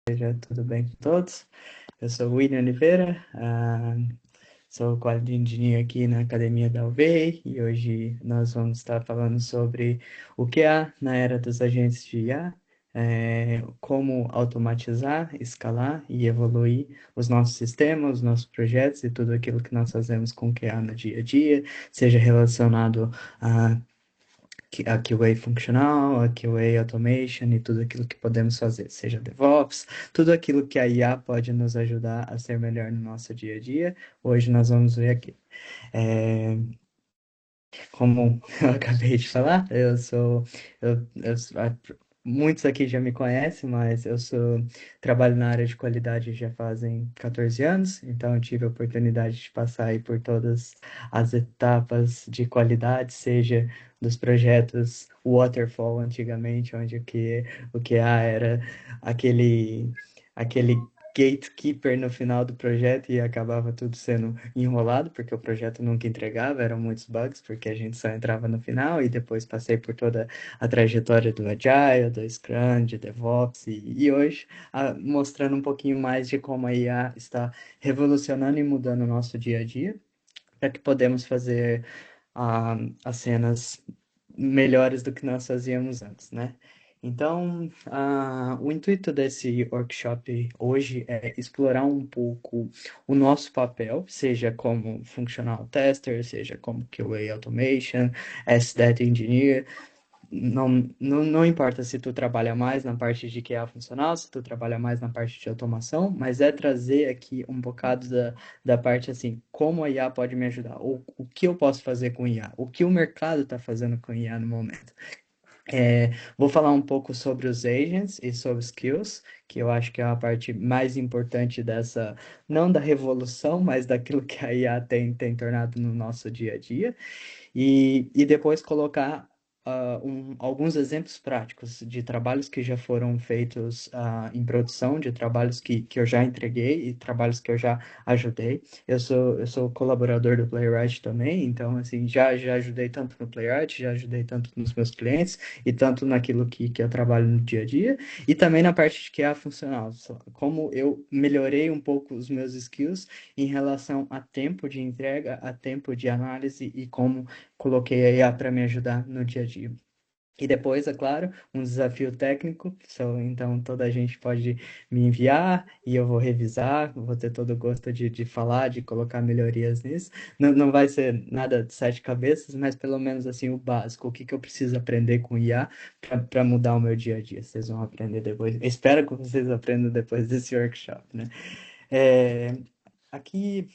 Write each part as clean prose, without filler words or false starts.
Tudo bem com todos? Eu sou o William Oliveira, sou Quality Engineer aqui na Academia da UVA e hoje nós vamos estar falando sobre o que há na era dos agentes de IA, como automatizar, escalar e evoluir os nossos sistemas, os nossos projetos e tudo aquilo que nós fazemos com o que há no dia a dia, seja relacionado a a QA funcional, a QA automation e tudo aquilo que podemos fazer, seja DevOps, tudo aquilo que a IA pode nos ajudar a ser melhor no nosso dia a dia. Hoje nós vamos ver aqui. É, como eu acabei de falar, muitos aqui já me conhecem, mas trabalho na área de qualidade já fazem 14 anos, então eu tive a oportunidade de passar aí por todas as etapas de qualidade, seja dos projetos Waterfall antigamente, onde o QA era aquele gatekeeper no final do projeto e acabava tudo sendo enrolado, porque o projeto nunca entregava, eram muitos bugs, porque a gente só entrava no final, e depois passei por toda a trajetória do Agile, do Scrum, de DevOps, e hoje mostrando um pouquinho mais de como a IA está revolucionando e mudando o nosso dia a dia, para que podemos fazer as cenas melhores do que nós fazíamos antes, né? Então, o intuito desse workshop hoje é explorar um pouco o nosso papel, seja como functional tester, seja como QA automation, SDET engineer, não importa se tu trabalha mais na parte de QA funcional, se tu trabalha mais na parte de automação, mas é trazer aqui um bocado da parte assim, como a IA pode me ajudar, o que eu posso fazer com IA, o que o mercado está fazendo com IA no momento. Vou falar um pouco sobre os agents e sobre skills, que eu acho que é a parte mais importante dessa, não da revolução, mas daquilo que a IA tem tornado no nosso dia a dia e depois colocar alguns exemplos práticos de trabalhos que já foram feitos em produção, de trabalhos que eu já entreguei e trabalhos que eu já ajudei. Eu sou colaborador do Playwright também, então, assim, já ajudei tanto no Playwright, já ajudei tanto nos meus clientes e tanto naquilo que eu trabalho no dia a dia, e também na parte de que é funcional, como eu melhorei um pouco os meus skills em relação a tempo de entrega, a tempo de análise e como coloquei a IA para me ajudar no dia a dia. E depois, é claro, um desafio técnico, então toda a gente pode me enviar e eu vou revisar, vou ter todo o gosto de falar, de colocar melhorias nisso. Não vai ser nada de sete cabeças, mas pelo menos assim o básico, o que que eu preciso aprender com IA para mudar o meu dia a dia. Vocês vão aprender depois. Espero que vocês aprendam depois desse workshop, né? É, aqui,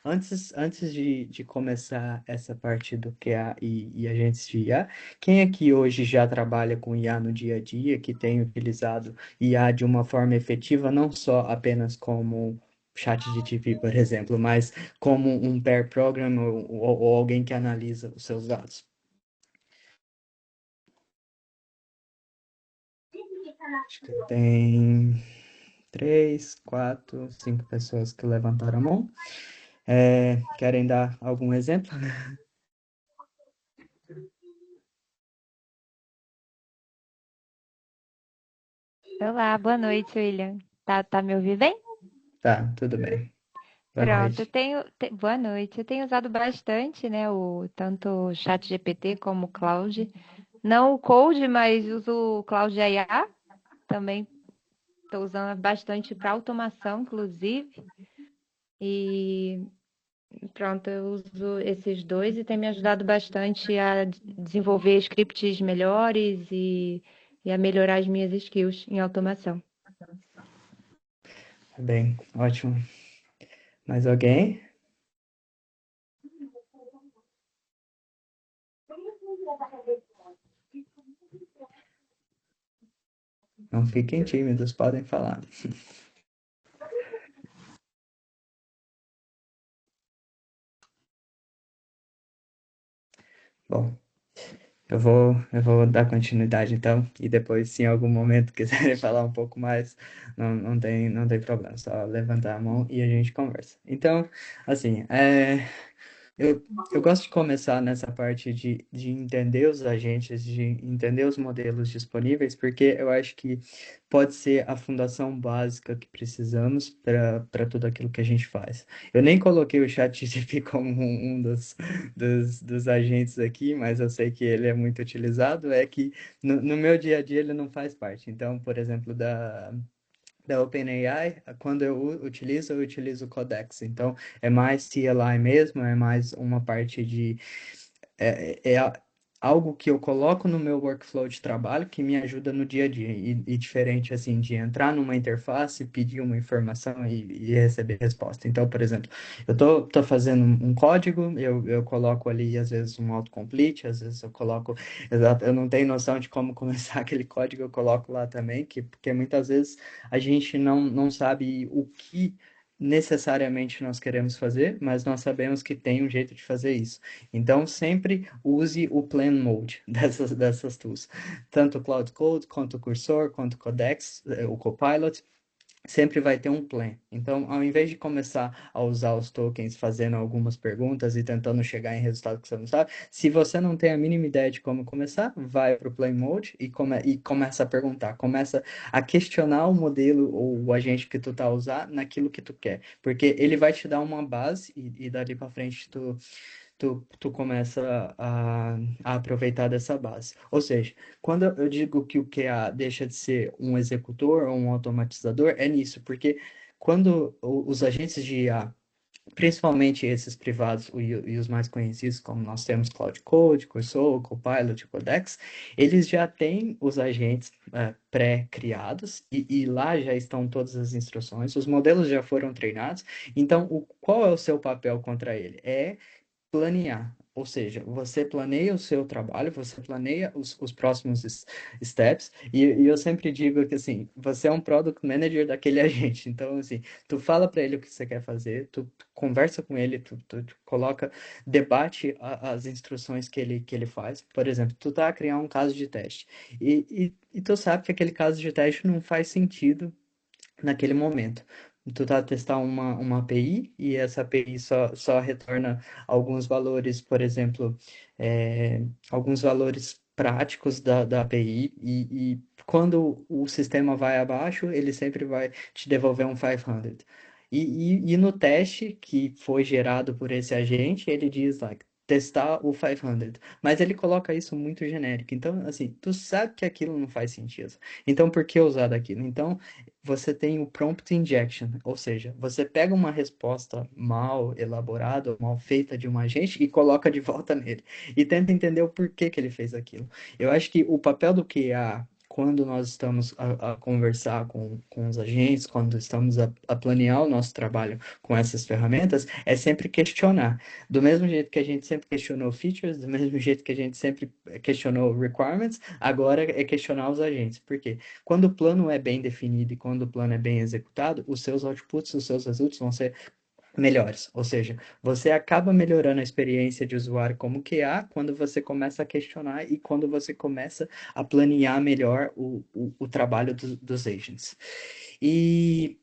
antes de começar essa parte do QA e agentes de IA, quem aqui hoje já trabalha com IA no dia a dia, que tem utilizado IA de uma forma efetiva, não só apenas como chat GPT, por exemplo, mas como um pair program ou alguém que analisa os seus dados? Acho que tem três, quatro, cinco pessoas que levantaram a mão. Querem dar algum exemplo? Olá, boa noite, William. Tá me ouvindo bem? Tá, tudo bem. Boa Pronto, noite. boa noite. Eu tenho usado bastante, né, tanto o Chat GPT como o Claude. Não o Code, mas uso o Claude IA. Também estou usando bastante para automação, inclusive. E pronto, eu uso esses dois e tem me ajudado bastante a desenvolver scripts melhores e a melhorar as minhas skills em automação. Tá bem, ótimo. Mais alguém? Não fiquem tímidos, podem falar. Bom, eu vou dar continuidade então, e depois, se em algum momento quiserem falar um pouco mais, não tem problema, só levantar a mão e a gente conversa. Então, assim, Eu gosto de começar nessa parte de entender os agentes, de entender os modelos disponíveis, porque eu acho que pode ser a fundação básica que precisamos para tudo aquilo que a gente faz. Eu nem coloquei o ChatGPT como um dos agentes aqui, mas eu sei que ele é muito utilizado, é que no meu dia a dia ele não faz parte. Então, por exemplo, da OpenAI, quando eu utilizo o Codex. Então, é mais CLI mesmo, é mais uma parte de algo que eu coloco no meu workflow de trabalho que me ajuda no dia a dia. E diferente, assim, de entrar numa interface, pedir uma informação e receber resposta. Então, por exemplo, tô fazendo um código, eu coloco ali, às vezes, um autocomplete, às vezes eu coloco, exato, eu não tenho noção de como começar aquele código, eu coloco lá também, porque muitas vezes a gente não sabe o que necessariamente nós queremos fazer, mas nós sabemos que tem um jeito de fazer isso. Então, sempre use o Plan Mode dessas tools. Tanto o Cloud Code, quanto o Cursor, quanto o Codex, o Copilot, sempre vai ter um plan. Então, ao invés de começar a usar os tokens fazendo algumas perguntas e tentando chegar em resultado que você não sabe, se você não tem a mínima ideia de como começar, vai para o Plan Mode e começa a perguntar, começa a questionar o modelo ou o agente que tu tá a usar naquilo que tu quer, porque ele vai te dar uma base e dali para frente tu começa a aproveitar dessa base. Ou seja, quando eu digo que o QA deixa de ser um executor ou um automatizador, é nisso, porque quando os agentes de IA, principalmente esses privados e os mais conhecidos, como nós temos Cloud Code, Cursor, Copilot, Codex, eles já têm os agentes pré-criados e lá já estão todas as instruções, os modelos já foram treinados, então qual é o seu papel contra ele? É planear. Ou seja, você planeia o seu trabalho, você planeia os próximos steps, e eu sempre digo que, assim, você é um product manager daquele agente. Então, assim, tu fala para ele o que você quer fazer, tu conversa com ele, tu coloca, debate as instruções que ele faz. Por exemplo, tu tá a criar um caso de teste, e tu sabe que aquele caso de teste não faz sentido naquele momento. Tu tá a testar uma API e essa API só retorna alguns valores, por exemplo, alguns valores práticos da API e quando o sistema vai abaixo, ele sempre vai te devolver um 500. E no teste que foi gerado por esse agente, ele diz lá, testar o 500, mas ele coloca isso muito genérico. Então, assim, tu sabe que aquilo não faz sentido. Então, por que usar daquilo? Então, você tem o prompt injection, ou seja, você pega uma resposta mal elaborada, ou mal feita de um agente e coloca de volta nele e tenta entender o porquê que ele fez aquilo. Eu acho que o papel do QA, quando nós estamos a conversar com os agentes, quando estamos a planear o nosso trabalho com essas ferramentas, é sempre questionar. Do mesmo jeito que a gente sempre questionou features, do mesmo jeito que a gente sempre questionou requirements, agora é questionar os agentes. Por quê? Quando o plano é bem definido e quando o plano é bem executado, os seus outputs, os seus resultados vão ser melhores. Ou seja, você acaba melhorando a experiência de usuário como QA quando você começa a questionar e quando você começa a planear melhor o trabalho dos agents. E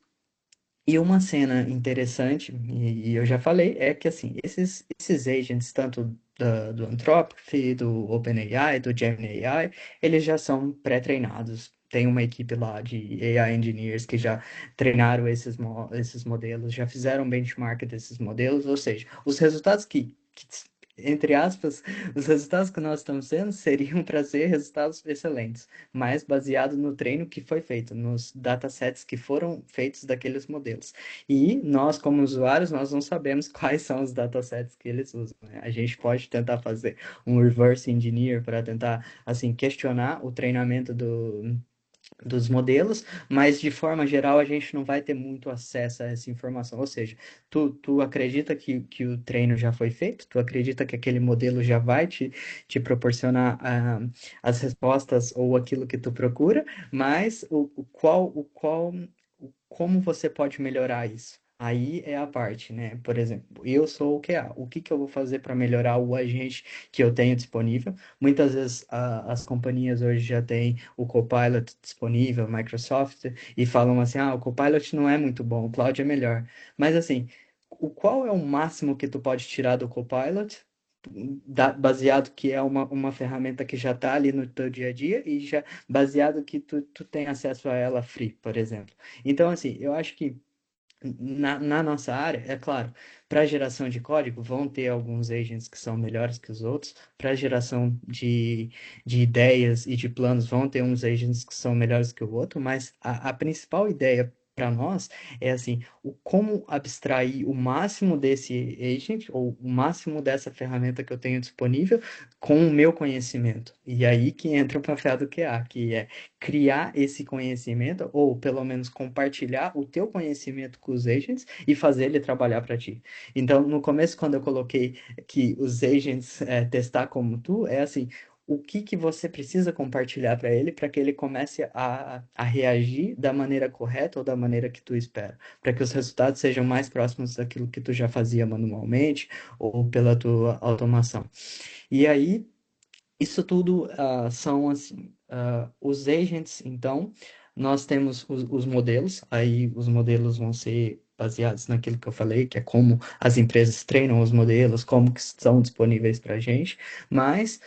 e uma cena interessante, e eu já falei, é que assim, esses agents, tanto do Anthropic, do OpenAI, do Gemini AI, eles já são pré-treinados. Tem uma equipe lá de AI engineers que já treinaram esses modelos, já fizeram benchmark desses modelos, ou seja, os resultados entre aspas, os resultados que nós estamos tendo seriam para ser resultados excelentes, mas baseado no treino que foi feito, nos datasets que foram feitos daqueles modelos. E nós, como usuários, nós não sabemos quais são os datasets que eles usam, né? A gente pode tentar fazer um reverse engineer para tentar, assim, questionar o treinamento dos modelos, mas de forma geral a gente não vai ter muito acesso a essa informação. Ou seja, tu acredita que o treino já foi feito? Tu acredita que aquele modelo já vai te proporcionar as respostas ou aquilo que tu procura, mas como você pode melhorar isso? Aí é a parte, né? Por exemplo, eu sou o QA. O que que eu vou fazer para melhorar o agente que eu tenho disponível? Muitas vezes as companhias hoje já têm o Copilot disponível, Microsoft, e falam assim: ah, o Copilot não é muito bom, o Cloud é melhor. Mas assim, qual é o máximo que tu pode tirar do Copilot, baseado que é uma ferramenta que já está ali no teu dia a dia e já baseado que tu tem acesso a ela free, por exemplo. Então, assim, eu acho que na nossa área, é claro, para geração de código, vão ter alguns agents que são melhores que os outros. Para geração de ideias e de planos, vão ter uns agents que são melhores que o outro, mas a principal ideia para nós é assim, o como abstrair o máximo desse agent ou o máximo dessa ferramenta que eu tenho disponível com o meu conhecimento. E aí que entra o papel do QA, que é criar esse conhecimento, ou pelo menos compartilhar o teu conhecimento com os agents e fazer ele trabalhar para ti. Então, no começo, quando eu coloquei que os agents testar como tu, é assim, o que que você precisa compartilhar para ele para que ele comece a reagir da maneira correta ou da maneira que tu espera, para que os resultados sejam mais próximos daquilo que tu já fazia manualmente ou pela tua automação. E aí, isso tudo são assim, os agents, então, nós temos os modelos, aí os modelos vão ser baseados naquilo que eu falei, que é como as empresas treinam os modelos, como que são disponíveis para a gente, mas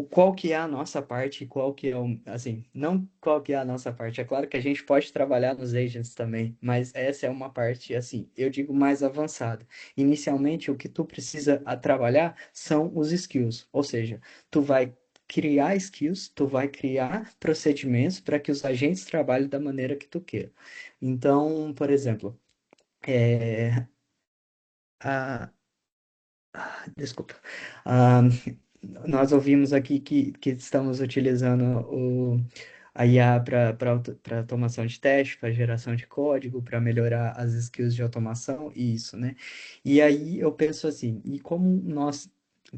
qual que é a nossa parte, qual que é o, assim, não qual que é a nossa parte, é claro que a gente pode trabalhar nos agents também, mas essa é uma parte, assim, eu digo mais avançada. Inicialmente, o que tu precisa trabalhar são os skills, ou seja, tu vai criar skills, tu vai criar procedimentos para que os agentes trabalhem da maneira que tu queira. Então, por exemplo, é, a, desculpa, ah, nós ouvimos aqui que estamos utilizando a IA para automação de teste, para geração de código, para melhorar as skills de automação, e isso, né? E aí eu penso assim, e como nós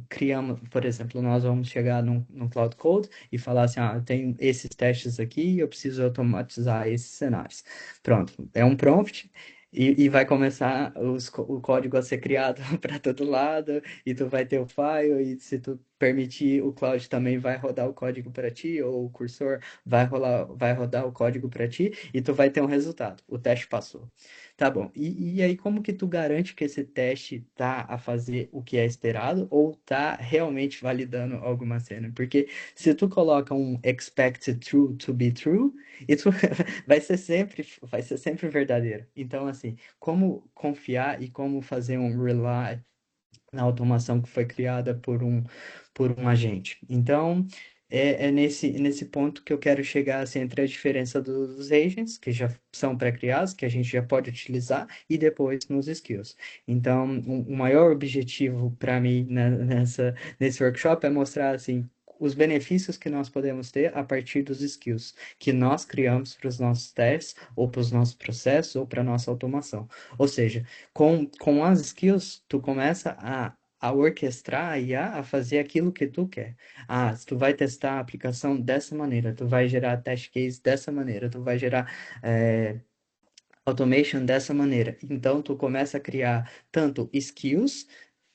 criamos, por exemplo, nós vamos chegar num Cloud Code e falar assim, ah, eu tenho esses testes aqui, eu preciso automatizar esses cenários. Pronto, é um prompt. E vai começar o código a ser criado para todo lado, e tu vai ter o file, e se tu permitir, o Cloud também vai rodar o código para ti, ou o cursor vai rodar o código para ti, e tu vai ter um resultado. O teste passou. Tá bom. E aí, como que tu garante que esse teste tá a fazer o que é esperado ou tá realmente validando alguma cena? Porque se tu coloca um expected true to be true, isso vai ser sempre verdadeiro. Então, assim, como confiar e como fazer um rely na automação que foi criada por um agente. Então, é nesse ponto que eu quero chegar assim, entre a diferença dos agents, que já são pré-criados, que a gente já pode utilizar, e depois nos skills. Então, o maior objetivo para mim nesse workshop é mostrar assim, os benefícios que nós podemos ter a partir dos skills que nós criamos para os nossos testes, ou para os nossos processos, ou para a nossa automação. Ou seja, com as skills, tu começa a orquestrar a IA a fazer aquilo que tu quer. Ah, se tu vai testar a aplicação dessa maneira, tu vai gerar test case dessa maneira, tu vai gerar automation dessa maneira. Então, tu começa a criar tanto skills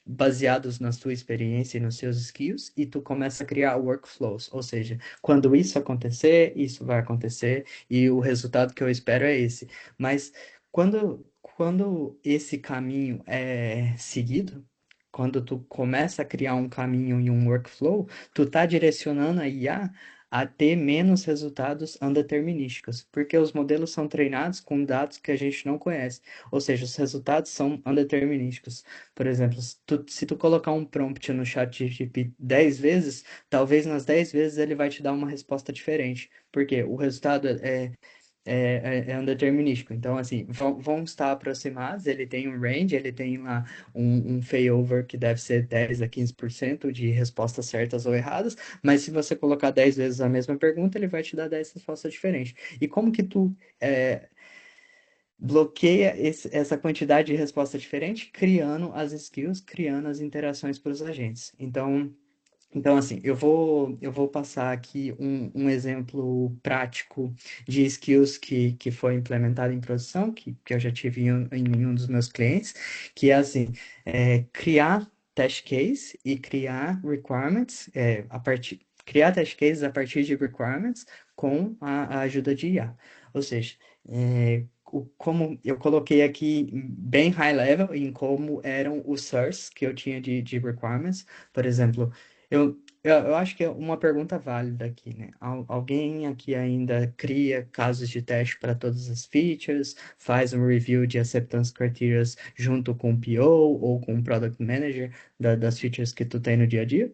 baseados na sua experiência e nos seus skills, e tu começa a criar workflows, ou seja, quando isso acontecer, isso vai acontecer, e o resultado que eu espero é esse. Mas quando esse caminho é seguido, quando tu começa a criar um caminho e um workflow, tu tá direcionando a IA a ter menos resultados undeterminísticos, porque os modelos são treinados com dados que a gente não conhece, ou seja, os resultados são undeterminísticos. Por exemplo, se tu colocar um prompt no chat GPT 10 vezes, talvez nas 10 vezes ele vai te dar uma resposta diferente, porque o resultado é undeterminístico. Então, assim, vão estar aproximados, ele tem um range, ele tem lá um failover que deve ser 10 a 15% de respostas certas ou erradas, mas se você colocar 10 vezes a mesma pergunta, ele vai te dar 10 respostas diferentes. E como que tu bloqueia essa quantidade de resposta diferente? Criando as skills, criando as interações para os agentes. Então, assim, eu vou passar aqui um exemplo prático de skills que foi implementado em produção, que eu já tive em um dos meus clientes, que é assim, criar test case e criar requirements, criar test cases a partir de requirements com a ajuda de IA. Ou seja, como eu coloquei aqui bem high level em como eram os source que eu tinha de requirements. Por exemplo, eu acho que é uma pergunta válida aqui, né? Alguém aqui ainda cria casos de teste para todas as features, faz um review de acceptance criteria junto com o PO ou com o Product Manager das features que tu tem no dia a dia?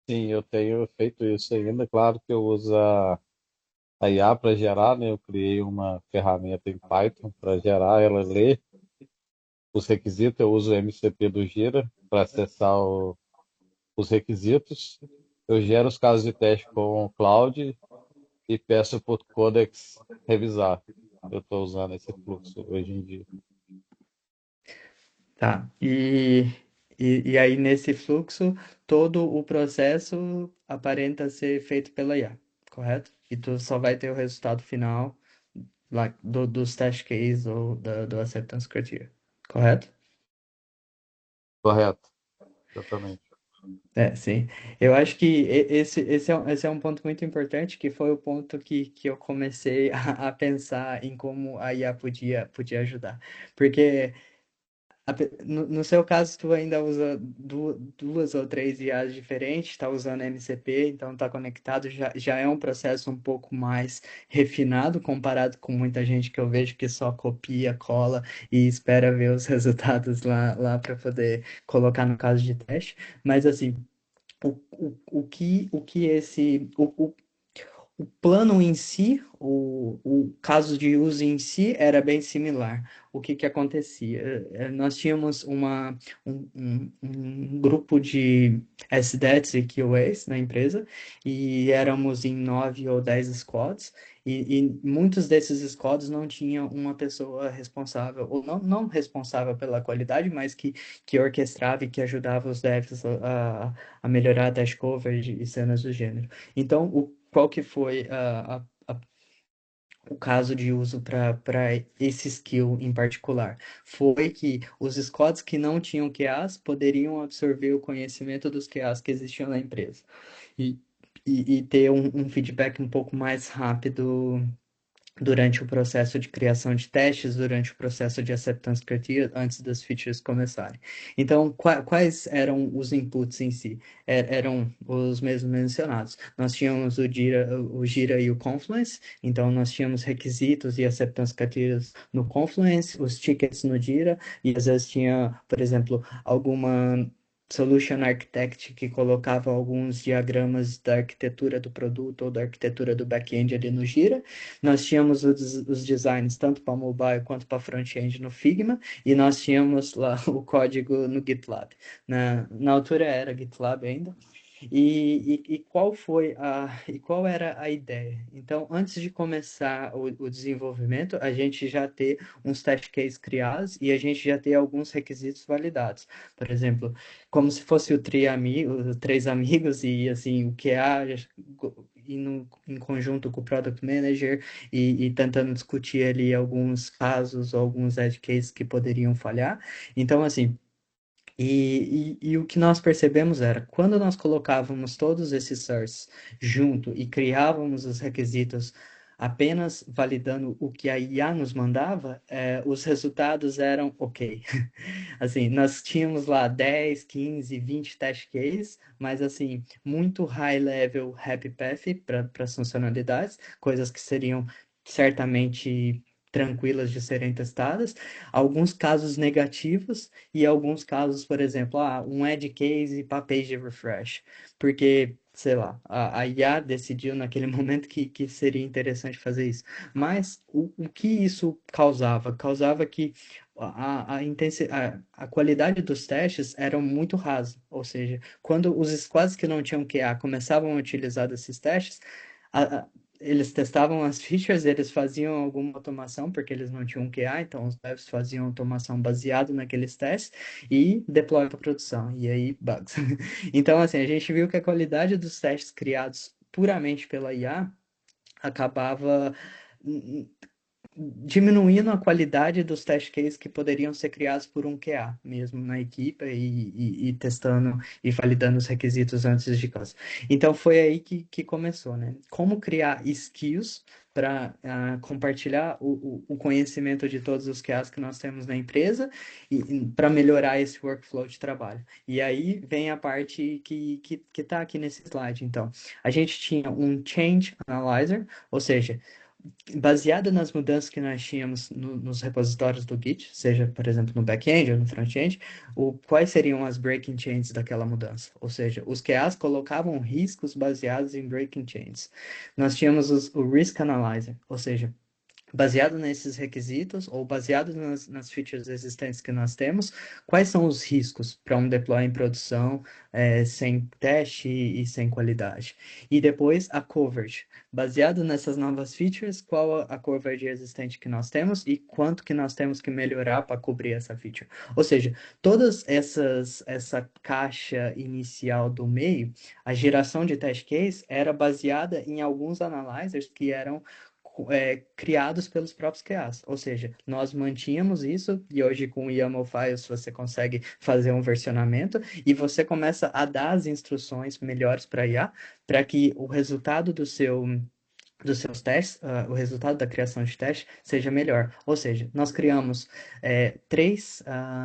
Sim, eu tenho feito isso ainda. Claro que eu uso a IA para gerar, né? Eu criei uma ferramenta em Python para gerar, ela lê os requisitos. Eu uso o MCP do Gira para acessar os requisitos. Eu gero os casos de teste com o Cloud e peço para o Codex revisar. Eu estou usando esse fluxo hoje em dia. Tá. E aí, nesse fluxo, todo o processo aparenta ser feito pela IA, correto? E tu só vai ter o resultado final lá dos test cases ou do acceptance criteria, correto? Correto, exatamente. É, sim. Eu acho que esse é um ponto muito importante, que foi o ponto que eu comecei a pensar em como a IA podia ajudar. Porque no seu caso, tu ainda usa duas ou três IAs diferentes, está usando MCP, então está conectado, já é um processo um pouco mais refinado comparado com muita gente que eu vejo que só copia, cola e espera ver os resultados lá para poder colocar no caso de teste. Mas assim, o que o plano em si, o caso de uso em si era bem similar. O que acontecia? Nós tínhamos um grupo de SDETs e QAs na empresa e éramos em 9 ou 10 squads e muitos desses squads não tinham uma pessoa responsável, ou não responsável pela qualidade, mas que orquestrava e que ajudava os devs a melhorar a test coverage e cenas do gênero. Então, qual que foi o caso de uso para esse skill em particular? Foi que os squads que não tinham QAs poderiam absorver o conhecimento dos QAs que existiam na empresa e, e ter um feedback um pouco mais rápido durante o processo de criação de testes, durante o processo de acceptance criteria, antes das features começarem. Então, quais eram os inputs em si? Eram os mesmos mencionados. Nós tínhamos o Gira e o Confluence, então nós tínhamos requisitos e acceptance criteria no Confluence, os tickets no Gira, e às vezes tinha, por exemplo, alguma Solution Architect que colocava alguns diagramas da arquitetura do produto ou da arquitetura do back-end ali no Gira. Nós tínhamos os designs tanto para mobile quanto para front-end no Figma, e nós tínhamos lá o código no GitLab. Na altura era GitLab ainda. Qual era a ideia? Então, antes de começar o desenvolvimento, a gente já ter uns test cases criados e a gente já ter alguns requisitos validados. Por exemplo, como se fosse os três amigos e assim o QA indo em conjunto com o Product Manager e tentando discutir ali alguns casos, alguns edge cases que poderiam falhar. Então, assim, e o que nós percebemos era, quando nós colocávamos todos esses sources junto e criávamos os requisitos apenas validando o que a IA nos mandava, os resultados eram ok. Assim, nós tínhamos lá 10, 15, 20 test cases, mas assim, muito high level happy path para as funcionalidades, coisas que seriam certamente tranquilas de serem testadas, alguns casos negativos e alguns casos, por exemplo, um edge case para page refresh, porque sei lá, a IA decidiu naquele momento que seria interessante fazer isso. Mas o que isso causava? Causava que a qualidade dos testes eram muito rasa, ou seja, quando os squads que não tinham QA começavam a utilizar esses testes, a- a- eles testavam as features, eles faziam alguma automação, porque eles não tinham QA, então os devs faziam automação baseado naqueles testes e deploy para produção, e aí bugs. Então, assim, a gente viu que a qualidade dos testes criados puramente pela IA acabava diminuindo a qualidade dos test cases que poderiam ser criados por um QA mesmo na equipe e testando e validando os requisitos antes de casa. Então foi aí que começou, né? Como criar skills para compartilhar o conhecimento de todos os QAs que nós temos na empresa e para melhorar esse workflow de trabalho. E aí vem a parte que está aqui nesse slide. Então, a gente tinha um Change Analyzer, ou seja, baseada nas mudanças que nós tínhamos nos repositórios do Git, seja, por exemplo, no back-end ou no front-end, quais seriam as breaking chains daquela mudança? Ou seja, os QAs colocavam riscos baseados em breaking chains. Nós tínhamos o Risk Analyzer, ou seja, baseado nesses requisitos ou baseado nas features existentes que nós temos, quais são os riscos para um deploy em produção sem teste e sem qualidade? E depois a coverage. Baseado nessas novas features, qual a coverage existente que nós temos e quanto que nós temos que melhorar para cobrir essa feature? Ou seja, essa caixa inicial do meio, a geração de test case era baseada em alguns analyzers que eram criados pelos próprios QAs. Ou seja, nós mantínhamos isso e hoje com o YAML Files você consegue fazer um versionamento e você começa a dar as instruções melhores para IA para que o resultado dos seus testes, o resultado da criação de teste seja melhor. Ou seja, nós criamos três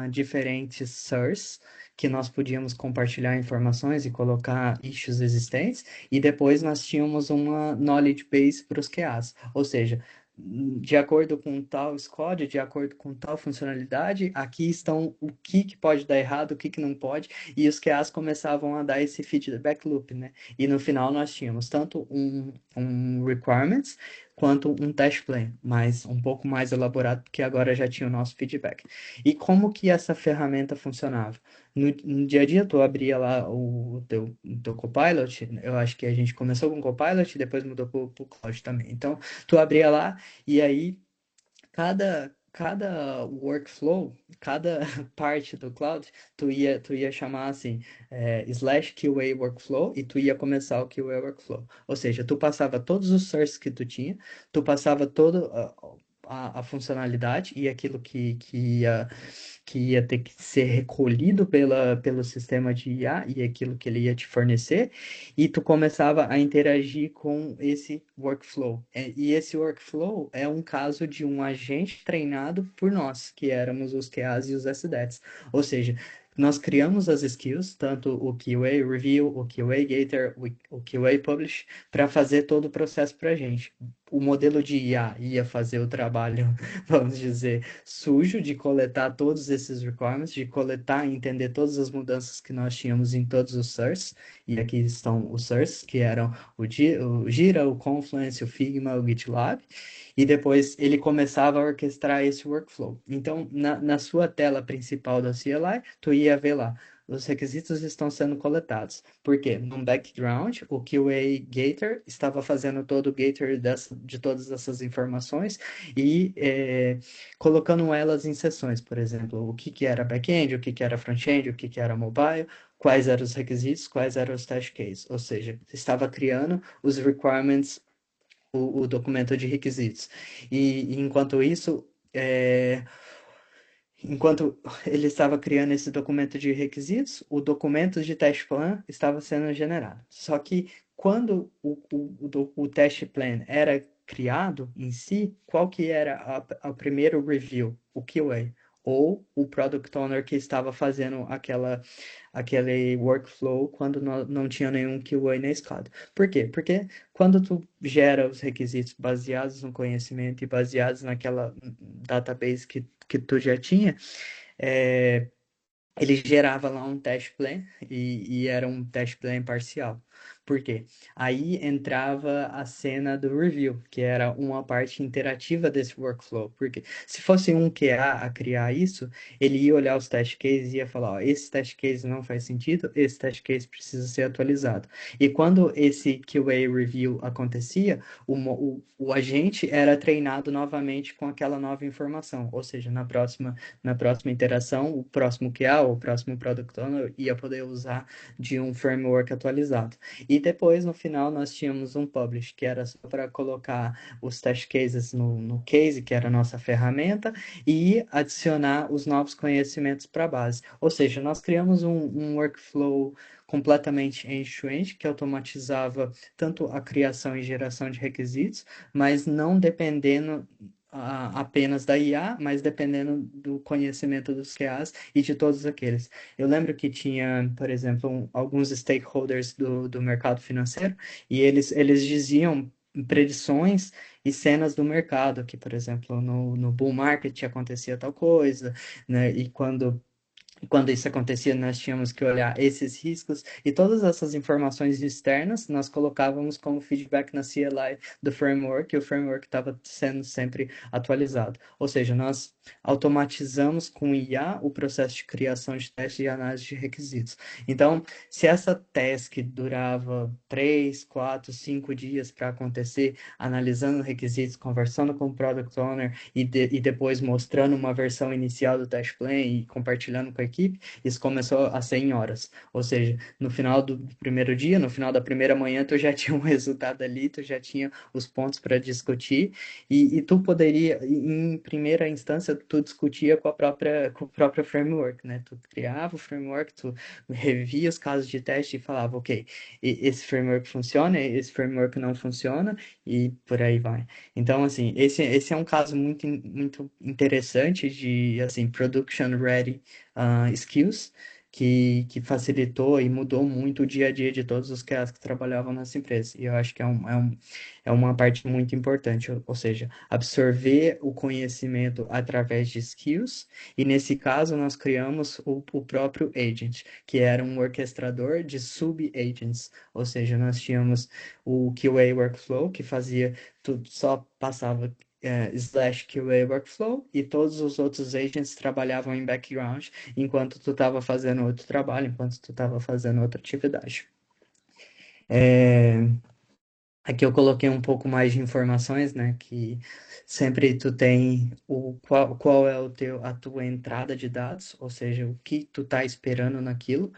diferentes sources que nós podíamos compartilhar informações e colocar issues existentes, e depois nós tínhamos uma knowledge base para os QAs. Ou seja, de acordo com tal squad, de acordo com tal funcionalidade, aqui estão o que pode dar errado, o que não pode, e os QAs começavam a dar esse feedback loop, né? E no final nós tínhamos tanto um requirements quanto um test plan, mas um pouco mais elaborado, porque agora já tinha o nosso feedback. E como que essa ferramenta funcionava? No dia a dia, tu abria lá o teu Copilot, eu acho que a gente começou com o Copilot e depois mudou para o Cloud também. Então, tu abria lá e aí cada workflow, cada parte do cloud, tu ia chamar assim, slash QA workflow e tu ia começar o QA workflow. Ou seja, tu passava todos os sources que tu tinha, tu passava toda a funcionalidade e aquilo que ia ter que ser recolhido pelo sistema de IA e aquilo que ele ia te fornecer, e tu começava a interagir com esse workflow. E esse workflow é um caso de um agente treinado por nós, que éramos os QAs e os SDETs. Ou seja, nós criamos as skills, tanto o QA Review, o QA Gator, o QA Publish, para fazer todo o processo para a gente. O modelo de IA ia fazer o trabalho, vamos dizer, sujo de coletar todos esses requirements, de coletar e entender todas as mudanças que nós tínhamos em todos os sources, e aqui estão os sources, que eram o Jira, o Confluence, o Figma, o GitLab, e depois ele começava a orquestrar esse workflow. Então, na sua tela principal da CLI, tu ia ver lá, os requisitos estão sendo coletados. Por quê? No background, o QA Gator estava fazendo todo o Gator de todas essas informações e colocando elas em seções, por exemplo, o que era back-end, o que era front-end, o que era mobile, quais eram os requisitos, quais eram os test cases. Ou seja, estava criando os requirements, o documento de requisitos. E enquanto isso, enquanto ele estava criando esse documento de requisitos, o documento de teste plan estava sendo generado. Só que quando o teste plan era criado em si, qual que era a primeiro review? O QA. Ou o Product Owner que estava fazendo aquele workflow quando não tinha nenhum QA na escada. Por quê? Porque quando tu gera os requisitos baseados no conhecimento e baseados naquela database que tu já tinha, é, ele gerava lá um teste plan e era um teste plan parcial. Por quê? Aí entrava a cena do review, que era uma parte interativa desse workflow. Porque se fosse um QA a criar isso, ele ia olhar os test cases e ia falar, ó, esse test case não faz sentido, esse test case precisa ser atualizado. E quando esse QA review acontecia, o agente era treinado novamente com aquela nova informação. Ou seja, na próxima interação, o próximo QA, o próximo Product Owner, ia poder usar de um framework atualizado. E depois, no final, nós tínhamos um publish, que era só para colocar os test cases no case, que era a nossa ferramenta, e adicionar os novos conhecimentos para a base. Ou seja, nós criamos um workflow completamente end-to-end, que automatizava tanto a criação e geração de requisitos, mas não dependendo apenas da IA, mas dependendo do conhecimento dos QAs e de todos aqueles. Eu lembro que tinha, por exemplo, alguns stakeholders do mercado financeiro e eles diziam predições e cenas do mercado, que, por exemplo, no bull market acontecia tal coisa, né? E quando isso acontecia, nós tínhamos que olhar esses riscos e todas essas informações externas nós colocávamos como feedback na CLI do framework e o framework estava sendo sempre atualizado. Ou seja, nós automatizamos com IA o processo de criação de testes e análise de requisitos. Então, se essa task durava 3, 4, 5 dias para acontecer, analisando requisitos, conversando com o Product Owner e depois mostrando uma versão inicial do test plan e compartilhando com a equipe, isso começou a ser em horas. Ou seja, no final do primeiro dia, no final da primeira manhã, tu já tinha um resultado ali, tu já tinha os pontos para discutir e tu poderia, em primeira instância, tu discutia com o próprio framework, né? Tu criava o framework, tu revia os casos de teste e falava, ok, esse framework funciona, esse framework não funciona e por aí vai. Então, assim, esse é um caso muito interessante de, assim, production ready skills, que facilitou e mudou muito o dia a dia de todos os que trabalhavam nessa empresa. E eu acho que é uma parte muito importante, ou seja, absorver o conhecimento através de skills, e nesse caso nós criamos o próprio agent, que era um orquestrador de sub-agents, ou seja, nós tínhamos o QA workflow, que fazia tudo, só passava /QA workflow e todos os outros agents trabalhavam em background enquanto tu estava fazendo outro trabalho, enquanto tu estava fazendo outra atividade. Aqui eu coloquei um pouco mais de informações, né? Que sempre tu tem qual é a tua entrada de dados, ou seja, o que tu tá esperando naquilo.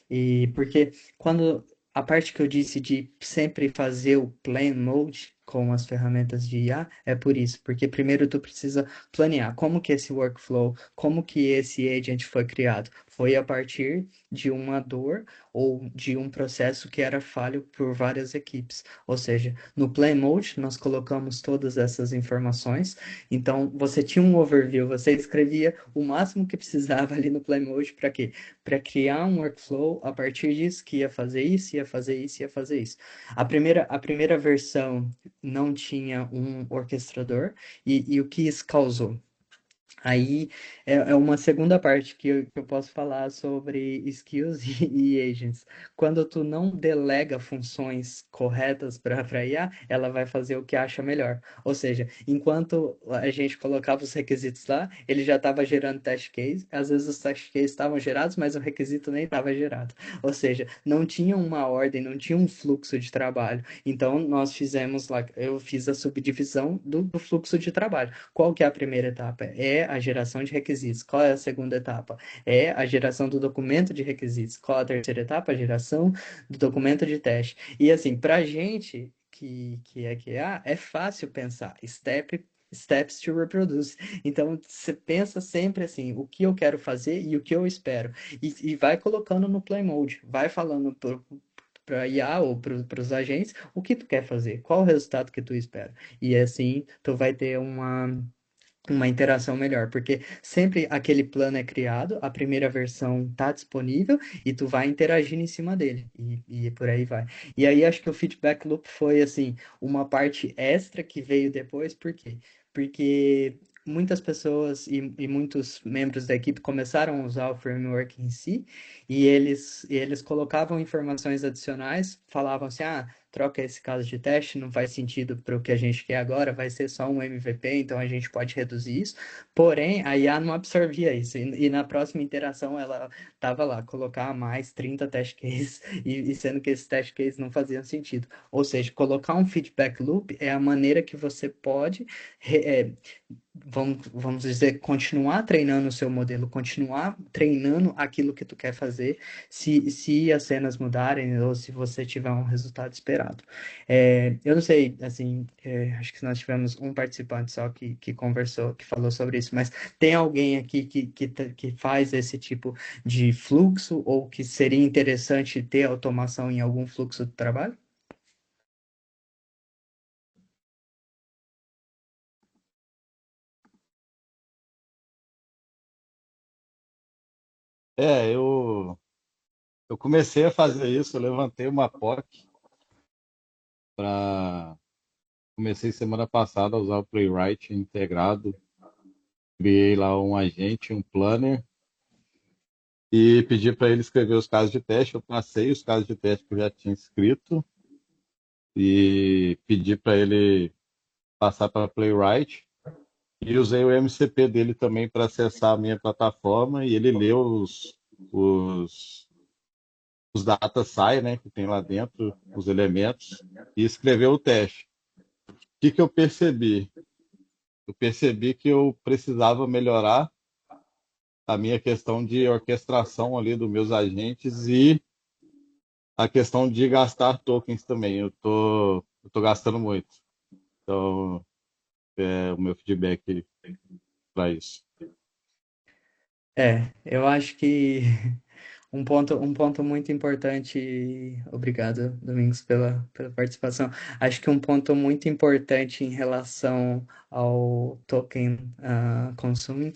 E porque quando a parte que eu disse de sempre fazer o plan mode com as ferramentas de IA é por isso, porque primeiro tu precisa planear como que esse workflow, como que esse agent foi criado. Foi a partir de uma dor ou de um processo que era falho por várias equipes. Ou seja, no plan mode nós colocamos todas essas informações. Então você tinha um overview, você escrevia o máximo que precisava ali no plan mode para quê? Para criar um workflow a partir disso, que ia fazer isso, ia fazer isso, ia fazer isso. A primeira versão não tinha um orquestrador, e o que isso causou? Aí é uma segunda parte que eu posso falar sobre skills e agents. Quando tu não delega funções corretas para a IA, ela vai fazer o que acha melhor. Ou seja, enquanto a gente colocava os requisitos lá, ele já estava gerando test case. Às vezes os test cases estavam gerados, mas o requisito nem estava gerado. Ou seja, não tinha uma ordem, não tinha um fluxo de trabalho. Então nós fizemos lá, eu fiz a subdivisão do fluxo de trabalho. Qual que é a primeira etapa? É a geração de requisitos. Qual é a segunda etapa? É a geração do documento de requisitos. Qual a terceira etapa? A geração do documento de teste. E assim, para a gente que é QA, é fácil pensar steps to reproduce. Então, você pensa sempre assim, o que eu quero fazer e o que eu espero. E vai colocando no play mode, vai falando para IA ou para os agentes o que tu quer fazer, qual o resultado que tu espera. E assim, tu vai ter uma interação melhor, porque sempre aquele plano é criado, a primeira versão está disponível e tu vai interagindo em cima dele e por aí vai. E aí acho que o feedback loop foi assim uma parte extra que veio depois, por quê? Porque muitas pessoas e muitos membros da equipe começaram a usar o framework em si e eles colocavam informações adicionais, falavam assim, troca esse caso de teste, não faz sentido para o que a gente quer agora, vai ser só um MVP, então a gente pode reduzir isso. Porém, a IA não absorvia isso, e na próxima interação ela estava lá, colocar mais 30 test cases, e sendo que esses test cases não faziam sentido. Ou seja, colocar um feedback loop é a maneira que você pode vamos dizer, continuar treinando o seu modelo, continuar treinando aquilo que tu quer fazer, se as cenas mudarem ou se você tiver um resultado esperado. Eu não sei, assim, acho que nós tivemos um participante só que conversou, que falou sobre isso, mas tem alguém aqui que faz esse tipo de fluxo ou que seria interessante ter automação em algum fluxo de trabalho? É, eu comecei a fazer isso, eu levantei uma POC para. Comecei semana passada a usar o Playwright integrado, criei lá um agente, um planner, e pedi para ele escrever os casos de teste. Eu passei os casos de teste que eu já tinha escrito e pedi para ele passar para Playwright. E usei o MCP dele também para acessar a minha plataforma e ele leu os, os data sai, né, que tem lá dentro, os elementos, e escreveu o teste. O que que eu percebi? Eu percebi que eu precisava melhorar a minha questão de orquestração ali dos meus agentes e a questão de gastar tokens também. Eu tô gastando muito. Então, é o meu feedback para isso. Eu acho que um ponto muito importante, obrigado, Domingos, pela participação. Acho que um ponto muito importante em relação ao token consuming,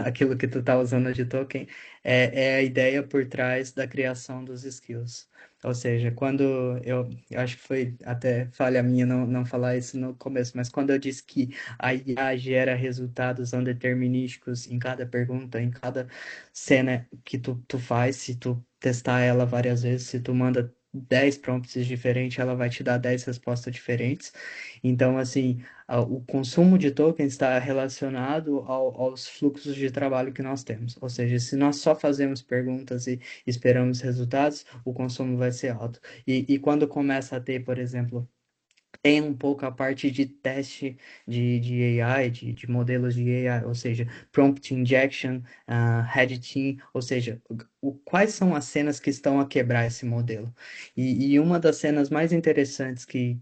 aquilo que tu tá usando de token, é a ideia por trás da criação dos skills. Ou seja, quando eu acho que foi até falha minha não falar isso no começo, mas quando eu disse que a IA gera resultados não determinísticos em cada pergunta, em cada cena que tu faz, se tu testar ela várias vezes, se tu manda 10 prompts diferentes, ela vai te dar 10 respostas diferentes. Então, assim, o consumo de tokens está relacionado aos fluxos de trabalho que nós temos. Ou seja, se nós só fazemos perguntas e esperamos resultados, o consumo vai ser alto. E quando começa a ter, por exemplo, tem um pouco a parte de teste de AI, de modelos de AI, ou seja, prompt injection, red team, ou seja, quais são as cenas que estão a quebrar esse modelo. E uma das cenas mais interessantes que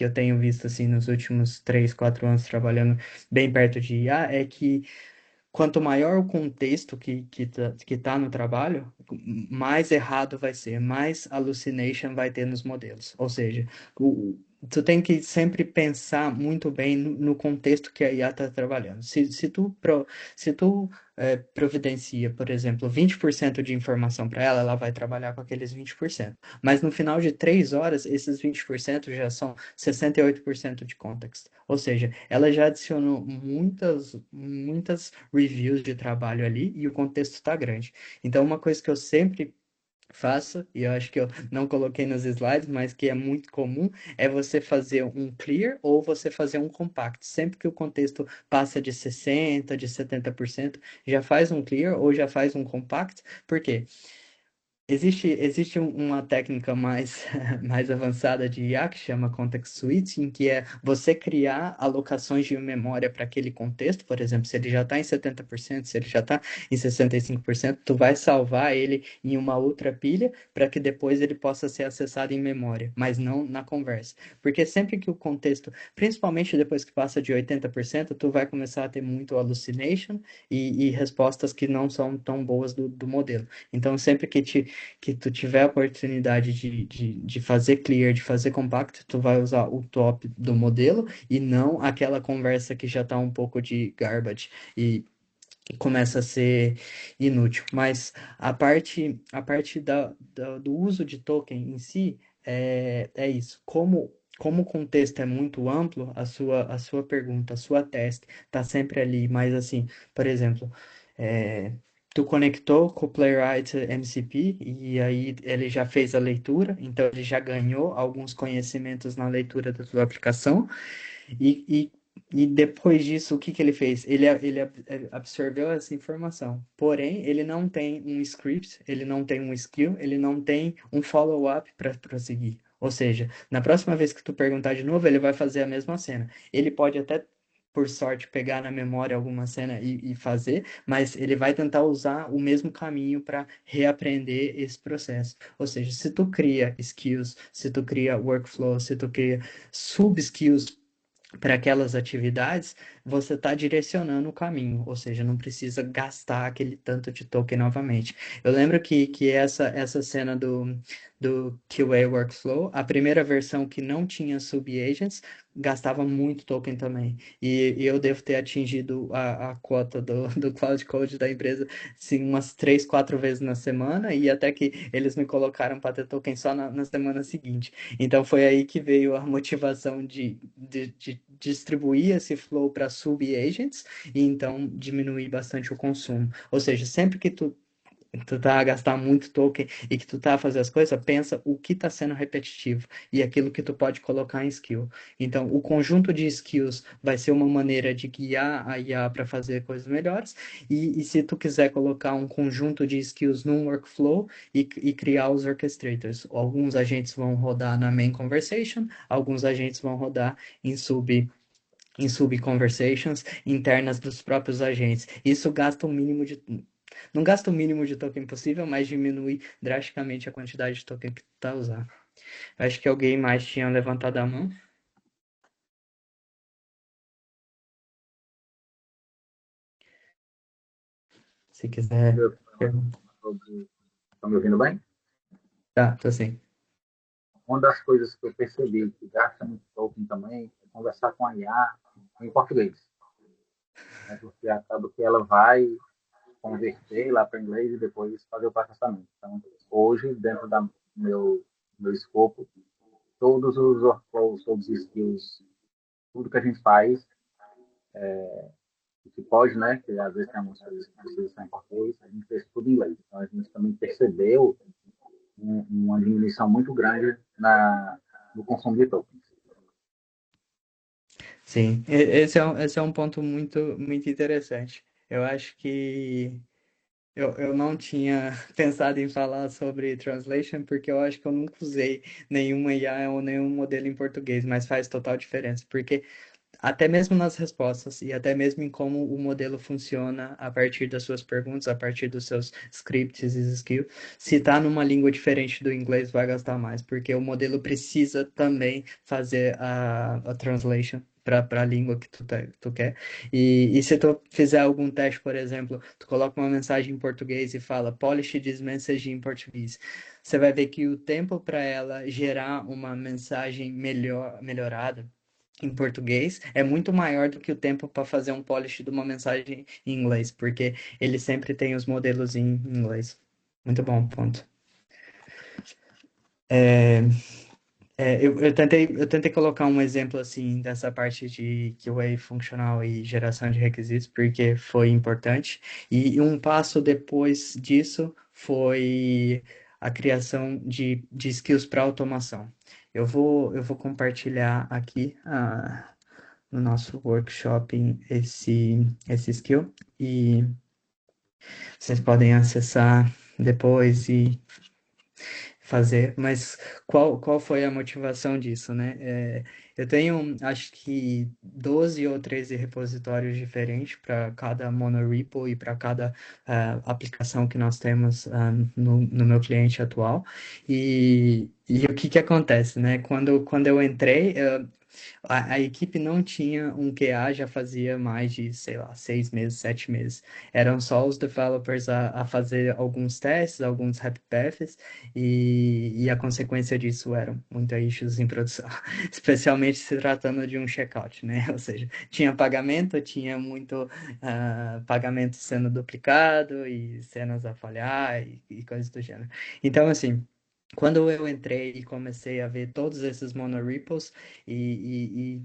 eu tenho visto assim nos últimos 3, 4 anos trabalhando bem perto de IA é que quanto maior o contexto que tá no trabalho, mais errado vai ser, mais hallucination vai ter nos modelos. Ou seja, tu tem que sempre pensar muito bem no contexto que a IA está trabalhando. Se tu providencia, por exemplo, 20% de informação para ela, ela vai trabalhar com aqueles 20%. Mas no final de 3 horas, esses 20% já são 68% de context. Ou seja, ela já adicionou muitas reviews de trabalho ali e o contexto está grande. Então, uma coisa que eu sempre faço, e eu acho que eu não coloquei nos slides, mas que é muito comum, é você fazer um clear ou você fazer um compact. Sempre que o contexto passa de 60%, de 70%, já faz um clear ou já faz um compact. Por quê? Existe uma técnica mais, mais avançada de IA que chama context switching, que é você criar alocações de memória para aquele contexto. Por exemplo, se ele já está em 70%, se ele já está em 65%, tu vai salvar ele em uma outra pilha para que depois ele possa ser acessado em memória, mas não na conversa. Porque sempre que o contexto, principalmente depois que passa de 80%, tu vai começar a ter muito hallucination e respostas que não são tão boas do modelo. Então, sempre que tu tiver a oportunidade de fazer clear, de fazer compact, tu vai usar o top do modelo e não aquela conversa que já está um pouco de garbage e começa a ser inútil. Mas a parte do uso de token em si é isso. Como o contexto é muito amplo, a sua pergunta, a sua teste está sempre ali, mas assim, por exemplo, é, tu conectou com o Playwright MCP e aí ele já fez a leitura, então ele já ganhou alguns conhecimentos na leitura da tua aplicação. E, e depois disso, o que que ele fez? Ele absorveu essa informação. Porém, ele não tem um script, ele não tem um skill, ele não tem um follow-up para prosseguir. Ou seja, na próxima vez que tu perguntar de novo, ele vai fazer a mesma cena. Ele pode até, por sorte, pegar na memória alguma cena e fazer, mas ele vai tentar usar o mesmo caminho para reaprender esse processo. Ou seja, se tu cria skills, se tu cria workflow, se tu cria sub-skills para aquelas atividades, você está direcionando o caminho, ou seja, não precisa gastar aquele tanto de token novamente. Eu lembro que essa cena do QA Workflow, a primeira versão que não tinha sub-agents, gastava muito token também. E eu devo ter atingido a quota do Cloud Code da empresa assim, umas 3, 4 vezes na semana, e até que eles me colocaram para ter token só na semana seguinte. Então foi aí que veio a motivação de distribuir esse flow para sub-agents e então diminuir bastante o consumo. Ou seja, sempre que tu tá a gastar muito token e que tu tá a fazer as coisas, pensa o que tá sendo repetitivo e aquilo que tu pode colocar em skill. Então, o conjunto de skills vai ser uma maneira de guiar a IA para fazer coisas melhores. E se tu quiser colocar um conjunto de skills num workflow e criar os orchestrators, alguns agentes vão rodar na main conversation, alguns agentes vão rodar em sub-conversations internas dos próprios agentes. Isso gasta o mínimo de. Não gasta o mínimo de token possível, mas diminui drasticamente a quantidade de token que tu tá usando. Acho que alguém mais tinha levantado a mão. Se quiser. Eu sobre. Estão me ouvindo bem? Tá, tô sim. Uma das coisas que eu percebi que gasta muito token também é conversar com a IA em português. Né? Porque acaba que ela vai converter lá para inglês e depois fazer o processamento. Então, hoje, dentro do meu escopo, todos os workflows, todos os skills, tudo que a gente faz, que pode, né? Que às vezes tem algumas coisas que precisam estar em português, a gente fez tudo em inglês. Então, a gente também percebeu uma diminuição muito grande no consumo de tokens. Sim, esse é um ponto muito interessante. Eu acho que eu não tinha pensado em falar sobre translation, porque eu acho que eu nunca usei nenhuma IA ou nenhum modelo em português, mas faz total diferença, porque até mesmo nas respostas e até mesmo em como o modelo funciona a partir das suas perguntas, a partir dos seus scripts e skills. Se está numa língua diferente do inglês, vai gastar mais, porque o modelo precisa também fazer a translation para a língua que tu quer. E se tu fizer algum teste, por exemplo, tu coloca uma mensagem em português e fala polish this message em português. Você vai ver que o tempo para ela gerar uma mensagem melhorada em português é muito maior do que o tempo para fazer um polish de uma mensagem em inglês, porque ele sempre tem os modelos em inglês. Muito bom, ponto. Eu tentei colocar um exemplo assim dessa parte de QA funcional e geração de requisitos, porque foi importante. E um passo depois disso foi a criação de skills para automação. Eu vou compartilhar aqui no nosso workshop esse skill e vocês podem acessar depois e fazer, mas qual foi a motivação disso, né? Eu tenho, acho que 12 ou 13 repositórios diferentes para cada monorepo e para cada aplicação que nós temos no meu cliente atual. E o que que acontece, né? Quando eu entrei, a equipe não tinha um QA já fazia mais de, sei lá, 6 meses, 7 meses. Eram só os developers a fazer alguns testes, alguns happy paths, e a consequência disso eram muitos issues em produção, especialmente se tratando de um checkout, né? Ou seja, tinha pagamento, tinha muito pagamento sendo duplicado e cenas a falhar e coisas do gênero. Então, assim. Quando eu entrei e comecei a ver todos esses monorepos e,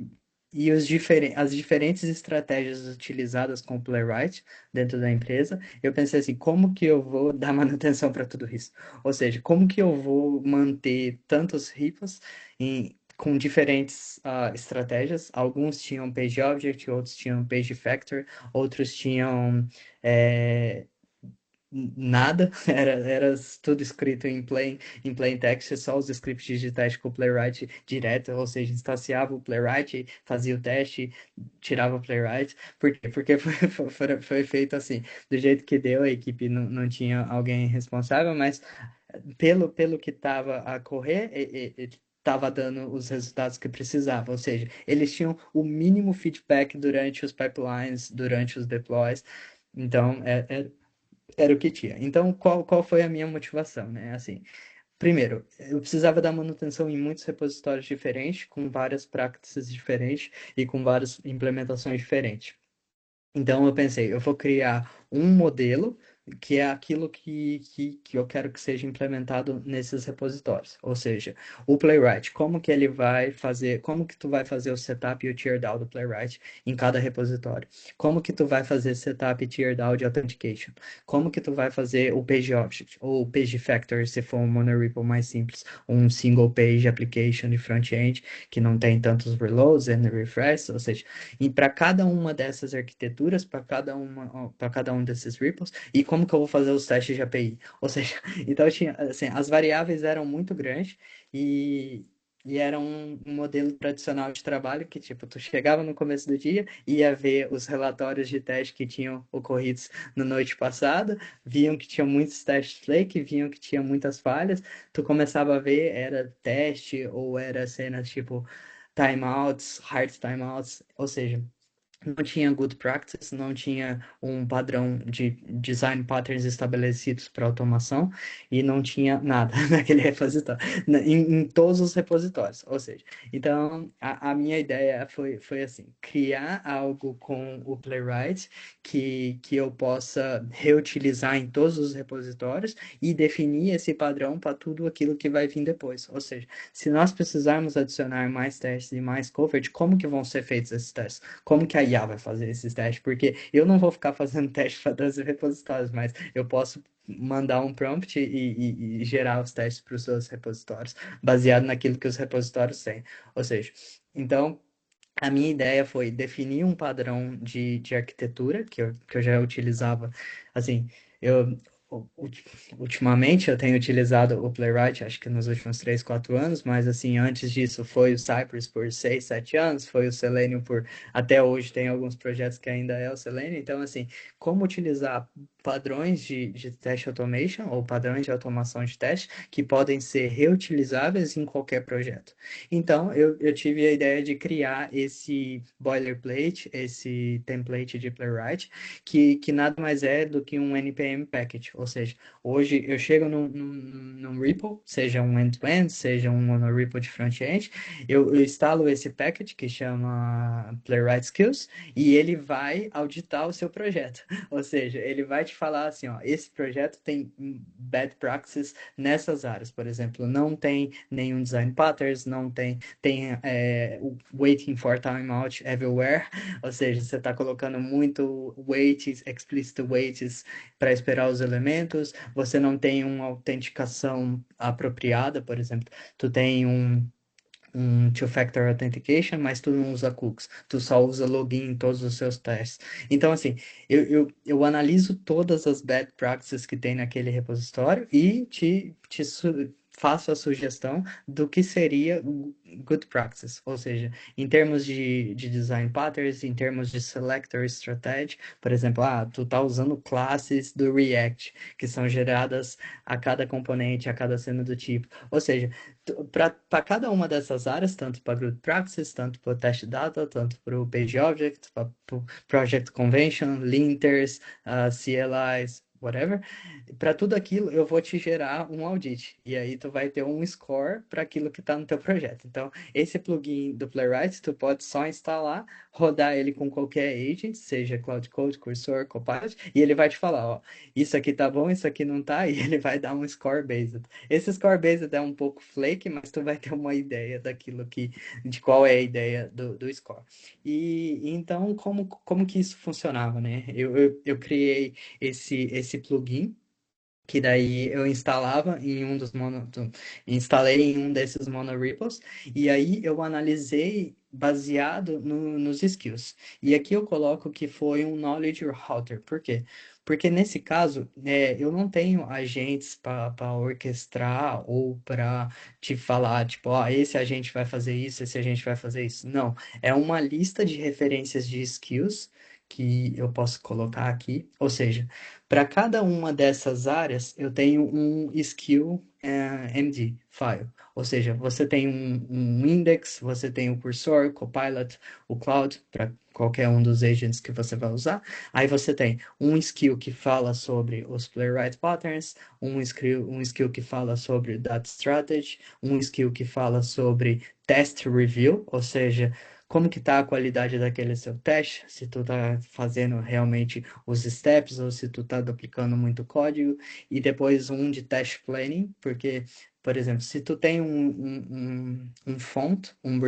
e as diferentes estratégias utilizadas com o Playwright dentro da empresa, eu pensei assim, como que eu vou dar manutenção para tudo isso? Ou seja, como que eu vou manter tantos repos com diferentes estratégias? Alguns tinham page object, outros tinham page factor, outros tinham nada, era tudo escrito em plain text, só os scripts digitais com o Playwright direto, ou seja, instanciava o Playwright, fazia o teste, tirava o Playwright. Por quê? Porque foi feito assim, do jeito que deu, a equipe não tinha alguém responsável, mas pelo que estava a correr, estava dando os resultados que precisava, ou seja, eles tinham o mínimo feedback durante os pipelines, durante os deploys, então era o que tinha. Então, qual foi a minha motivação, né? Assim, primeiro, eu precisava dar manutenção em muitos repositórios diferentes, com várias practices diferentes e com várias implementações diferentes. Então eu pensei, eu vou criar um modelo que é aquilo que eu quero que seja implementado nesses repositórios. Ou seja, o Playwright, como que ele vai fazer, como que tu vai fazer o setup e o teardown do Playwright em cada repositório? Como que tu vai fazer setup e teardown de authentication? Como que tu vai fazer o page object ou o page factor, se for um monorepo mais simples, um single page application de front-end que não tem tantos reloads and refresh, ou seja, e para cada uma dessas arquiteturas, para cada um desses repos, e como que eu vou fazer os testes de API? Ou seja, então tinha, assim, as variáveis eram muito grandes e era um modelo tradicional de trabalho que, tipo, tu chegava no começo do dia, ia ver os relatórios de teste que tinham ocorridos na noite passada, viam que tinha muitos testes flake, viam que tinha muitas falhas, tu começava a ver, era teste ou era cenas tipo timeouts, hard timeouts, ou seja, não tinha good practice, não tinha um padrão de design patterns estabelecidos para automação e não tinha nada naquele repositório, em todos os repositórios. Ou seja, então a minha ideia foi assim, criar algo com o Playwright que eu possa reutilizar em todos os repositórios e definir esse padrão para tudo aquilo que vai vir depois. Ou seja, se nós precisarmos adicionar mais testes e mais coverage, como que vão ser feitos esses testes? Como que a IA vai fazer esses testes? Porque eu não vou ficar fazendo teste para todos os repositórios, mas eu posso mandar um prompt e gerar os testes para os seus repositórios, baseado naquilo que os repositórios têm. Ou seja, então, a minha ideia foi definir um padrão de arquitetura que eu já utilizava. Assim, eu ultimamente eu tenho utilizado o Playwright, acho que nos últimos 3, 4 anos, mas assim, antes disso foi o Cypress por 6, 7 anos, foi o Selenium até hoje tem alguns projetos que ainda é o Selenium. Então, assim, como utilizar padrões de test automation ou padrões de automação de teste que podem ser reutilizáveis em qualquer projeto. Então, eu tive a ideia de criar esse boilerplate, esse template de Playwright, que nada mais é do que um NPM package. Ou seja, hoje eu chego num repo, seja um end-to-end, seja um monorepo de front-end, eu instalo esse package que chama Playwright Skills e ele vai auditar o seu projeto. Ou seja, ele vai te falar assim, ó, esse projeto tem bad practices nessas áreas. Por exemplo, não tem nenhum design patterns, não tem o waiting for timeout everywhere, ou seja, você está colocando muito waits, explicit waits para esperar os elementos, você não tem uma autenticação apropriada, por exemplo, tu tem um two-factor authentication, mas tu não usa cookies, tu só usa login em todos os seus testes. Então, assim, eu analiso todas as bad practices que tem naquele repositório e faço a sugestão do que seria good practice, ou seja, em termos de design patterns, em termos de selector strategy, por exemplo, tu tá usando classes do React, que são geradas a cada componente, a cada cena do tipo, ou seja, para cada uma dessas áreas, tanto para Good Practices, tanto para o Test Data, tanto para o Page Object, para o Project Convention, Linters, CLIs, whatever, para tudo aquilo eu vou te gerar um audit. E aí tu vai ter um score para aquilo que está no teu projeto. Então, esse plugin do Playwright, tu pode só instalar, rodar ele com qualquer agent, seja Cloud Code, Cursor, Copilot, e ele vai te falar, ó, isso aqui tá bom, isso aqui não tá, e ele vai dar um score based. Esse score based é um pouco flake, mas tu vai ter uma ideia daquilo que, de qual é a ideia do score. E então, como que isso funcionava, né? Eu criei esse plugin, que daí eu instalava em um dos instalei em um desses monorepos, e aí eu analisei baseado nos skills. E aqui eu coloco que foi um knowledge router. Por quê? Porque nesse caso, eu não tenho agentes para orquestrar ou para te falar, tipo, ó, esse agente vai fazer isso, esse agente vai fazer isso. Não, é uma lista de referências de skills que eu posso colocar aqui. Ou seja, para cada uma dessas áreas, eu tenho um skill MD file. Ou seja, você tem um index, você tem o cursor, o Copilot, o Cloud, para qualquer um dos agents que você vai usar. Aí você tem um skill que fala sobre os playwright patterns, um skill que fala sobre data strategy, um skill que fala sobre test review, ou seja, como que está a qualidade daquele seu teste, se tu está fazendo realmente os steps ou se tu está duplicando muito código, e depois um de test planning, porque, por exemplo, se tu tem um font, um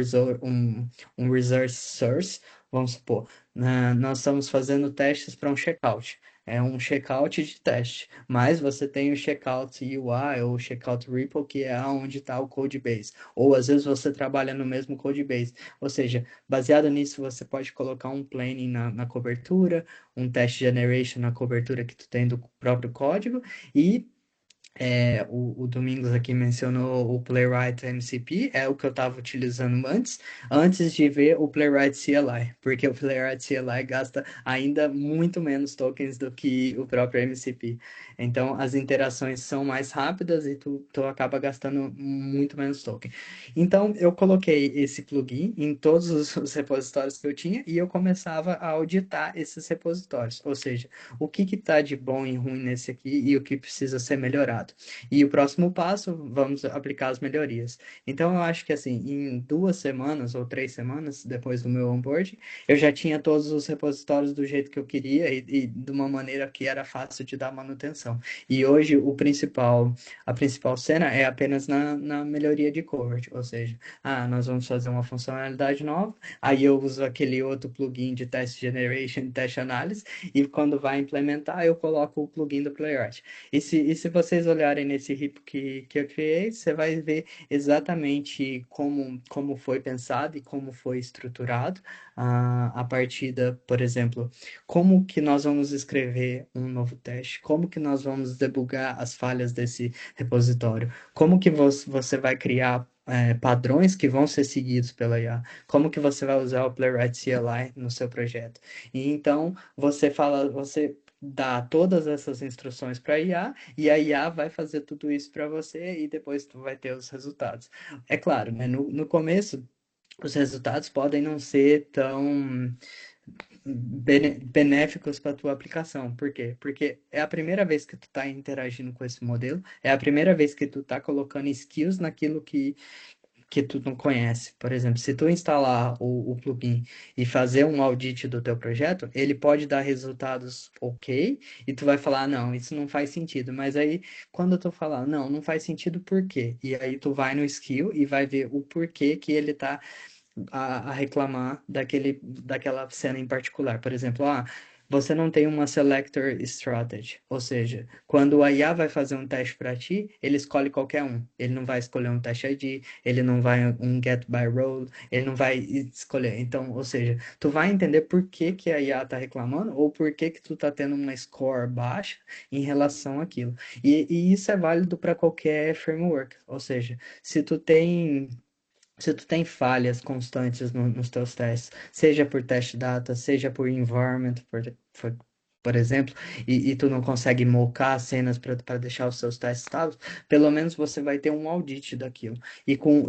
resource source, vamos supor, nós estamos fazendo testes para um checkout. É um checkout de teste, mas você tem o checkout UI ou o checkout REPL, que é onde está o code base. Ou às vezes você trabalha no mesmo code base. Ou seja, baseado nisso, você pode colocar um planning na cobertura, um test generation na cobertura que tu tem do próprio código, e o Domingos aqui mencionou o Playwright MCP, é o que eu estava utilizando antes de ver o Playwright CLI, porque o Playwright CLI gasta ainda muito menos tokens do que o próprio MCP. Então, as interações são mais rápidas e tu acaba gastando muito menos token. Então, eu coloquei esse plugin em todos os repositórios que eu tinha e eu começava a auditar esses repositórios, ou seja, o que está de bom e ruim nesse aqui e o que precisa ser melhorado. E o próximo passo, vamos aplicar as melhorias. Então, eu acho que assim, em 2 semanas ou 3 semanas depois do meu onboard, eu já tinha todos os repositórios do jeito que eu queria e de uma maneira que era fácil de dar manutenção. E hoje a principal cena é apenas na melhoria de coverage, ou seja, nós vamos fazer uma funcionalidade nova, aí eu uso aquele outro plugin de test generation, test analysis, e quando vai implementar, eu coloco o plugin do Playwright. E se vocês olharem nesse repo que eu criei, você vai ver exatamente como foi pensado e como foi estruturado a partida, por exemplo, como que nós vamos escrever um novo teste, como que nós vamos debugar as falhas desse repositório, como que você vai criar padrões que vão ser seguidos pela IA, como que você vai usar o Playwright CLI no seu projeto. E então você dá todas essas instruções para a IA e a IA vai fazer tudo isso para você e depois tu vai ter os resultados. É claro, né? No começo, os resultados podem não ser tão benéficos para a tua aplicação. Por quê? Porque é a primeira vez que tu está interagindo com esse modelo, é a primeira vez que tu está colocando skills naquilo que tu não conhece. Por exemplo, se tu instalar o plugin e fazer um audit do teu projeto, ele pode dar resultados ok, e tu vai falar, não, isso não faz sentido. Mas aí, quando tu falar, não faz sentido por quê? E aí tu vai no skill e vai ver o porquê que ele tá a reclamar daquela cena em particular. Por exemplo, você não tem uma selector strategy, ou seja, quando a IA vai fazer um teste para ti, ele escolhe qualquer um. Ele não vai escolher um teste ID, ele não vai um get by role, ele não vai escolher. Então, ou seja, tu vai entender por que que a IA está reclamando ou por que que tu tá tendo uma score baixa em relação àquilo. E isso é válido para qualquer framework, ou seja, se tu tem falhas constantes nos teus testes, seja por teste data, seja por environment, por por exemplo, e tu não consegue mocar as cenas para deixar os seus testes estáveis, pelo menos você vai ter um audit daquilo. E com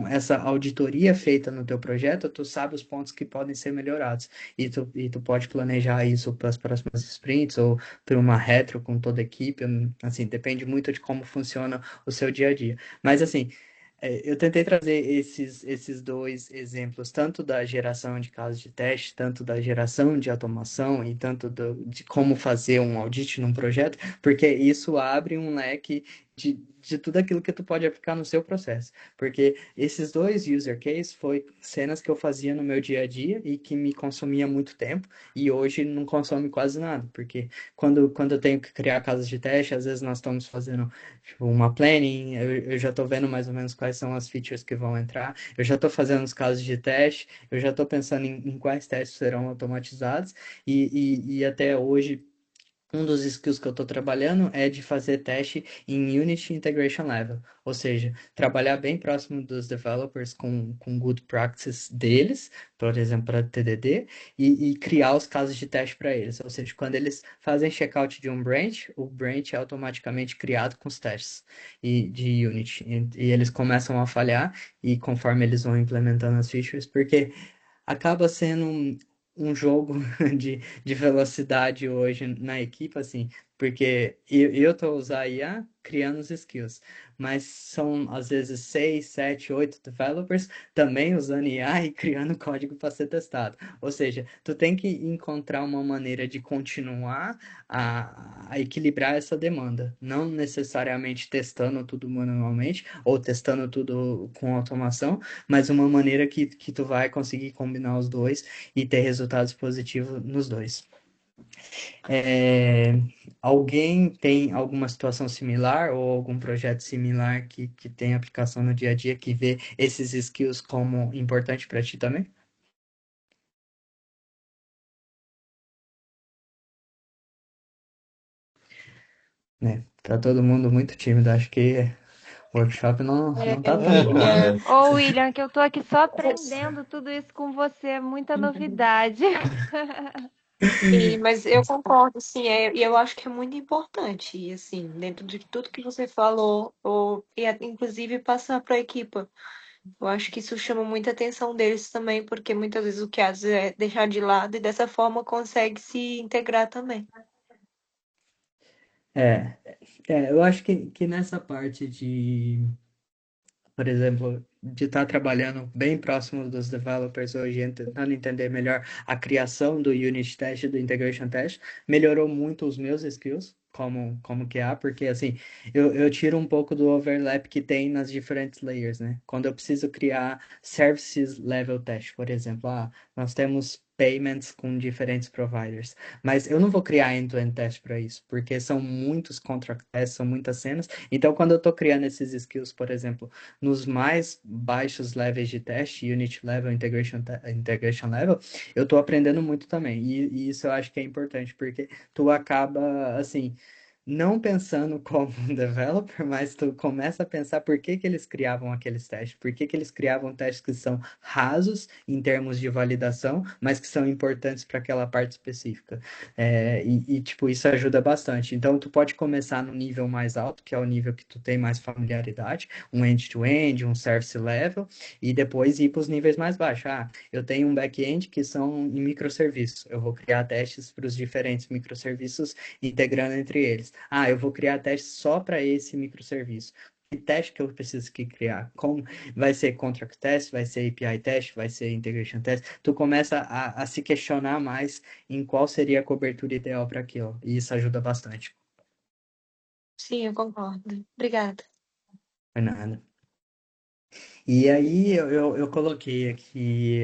essa auditoria feita no teu projeto, tu sabe os pontos que podem ser melhorados. E tu pode planejar isso para as próximas sprints ou para uma retro com toda a equipe. Assim, depende muito de como funciona o seu dia a dia. Mas assim, eu tentei trazer esses dois exemplos, tanto da geração de casos de teste, tanto da geração de automação e tanto de como fazer um audit num projeto, porque isso abre um leque de tudo aquilo que tu pode aplicar no seu processo. Porque esses dois user cases foi cenas que eu fazia no meu dia a dia e que me consumia muito tempo e hoje não consome quase nada, porque quando eu tenho que criar casos de teste, às vezes nós estamos fazendo tipo, uma planning, eu já estou vendo mais ou menos quais são as features que vão entrar, eu já estou fazendo os casos de teste, eu já estou pensando em quais testes serão automatizados, e até hoje um dos skills que eu estou trabalhando é de fazer teste em Unity Integration Level, ou seja, trabalhar bem próximo dos developers com good practices deles, por exemplo, para TDD, e criar os casos de teste para eles. Ou seja, quando eles fazem checkout de um branch, o branch é automaticamente criado com os testes de Unity. E eles começam a falhar, e conforme eles vão implementando as features, porque acaba sendo um jogo de velocidade hoje na equipe, assim, porque eu tô usando a IA criando os skills, mas são às vezes 6, 7, 8 developers também usando IA e criando código para ser testado. Ou seja, tu tem que encontrar uma maneira de continuar a equilibrar essa demanda, não necessariamente testando tudo manualmente ou testando tudo com automação, mas uma maneira que tu vai conseguir combinar os dois e ter resultados positivos nos dois. É, alguém tem alguma situação similar ou algum projeto similar que tem aplicação no dia a dia que vê esses skills como importante para ti também? Né? Tá todo mundo muito tímido. Acho que o workshop não tá tão bom. Ô, William, que eu tô aqui só aprendendo tudo isso com você, é muita novidade. Sim, mas eu concordo, sim, e eu acho que é muito importante, e assim, dentro de tudo que você falou, inclusive passar para a equipe. Eu acho que isso chama muita atenção deles também, porque muitas vezes o que às vezes é deixar de lado e dessa forma consegue se integrar também. É, eu acho que nessa parte por exemplo, de estar trabalhando bem próximo dos developers hoje, tentando entender melhor a criação do unit test e do integration test, melhorou muito os meus skills como QA, porque assim, eu tiro um pouco do overlap que tem nas diferentes layers, né? Quando eu preciso criar services level test, por exemplo, nós temos payments com diferentes providers, mas eu não vou criar end-to-end test para isso, porque são muitos contract tests, são muitas cenas, então quando eu estou criando esses skills, por exemplo, nos mais baixos levels de teste, Unit Level, Integration Level, eu estou aprendendo muito também. E isso eu acho que é importante, porque tu acaba, assim, não pensando como um developer, mas tu começa a pensar por que eles criavam aqueles testes, por que eles criavam testes que são rasos em termos de validação, mas que são importantes para aquela parte específica. Tipo, isso ajuda bastante. Então, tu pode começar no nível mais alto, que é o nível que tu tem mais familiaridade, um end-to-end, um service level, e depois ir para os níveis mais baixos. Eu tenho um back-end que são em microserviços. Eu vou criar testes para os diferentes microserviços integrando entre eles. Eu vou criar testes só para esse microserviço. Que teste que eu preciso criar? Como vai ser contract test, vai ser API test, vai ser integration test? Tu começa a se questionar mais em qual seria a cobertura ideal para aquilo. E isso ajuda bastante. Sim, eu concordo. Obrigada. Não é nada. E aí eu coloquei aqui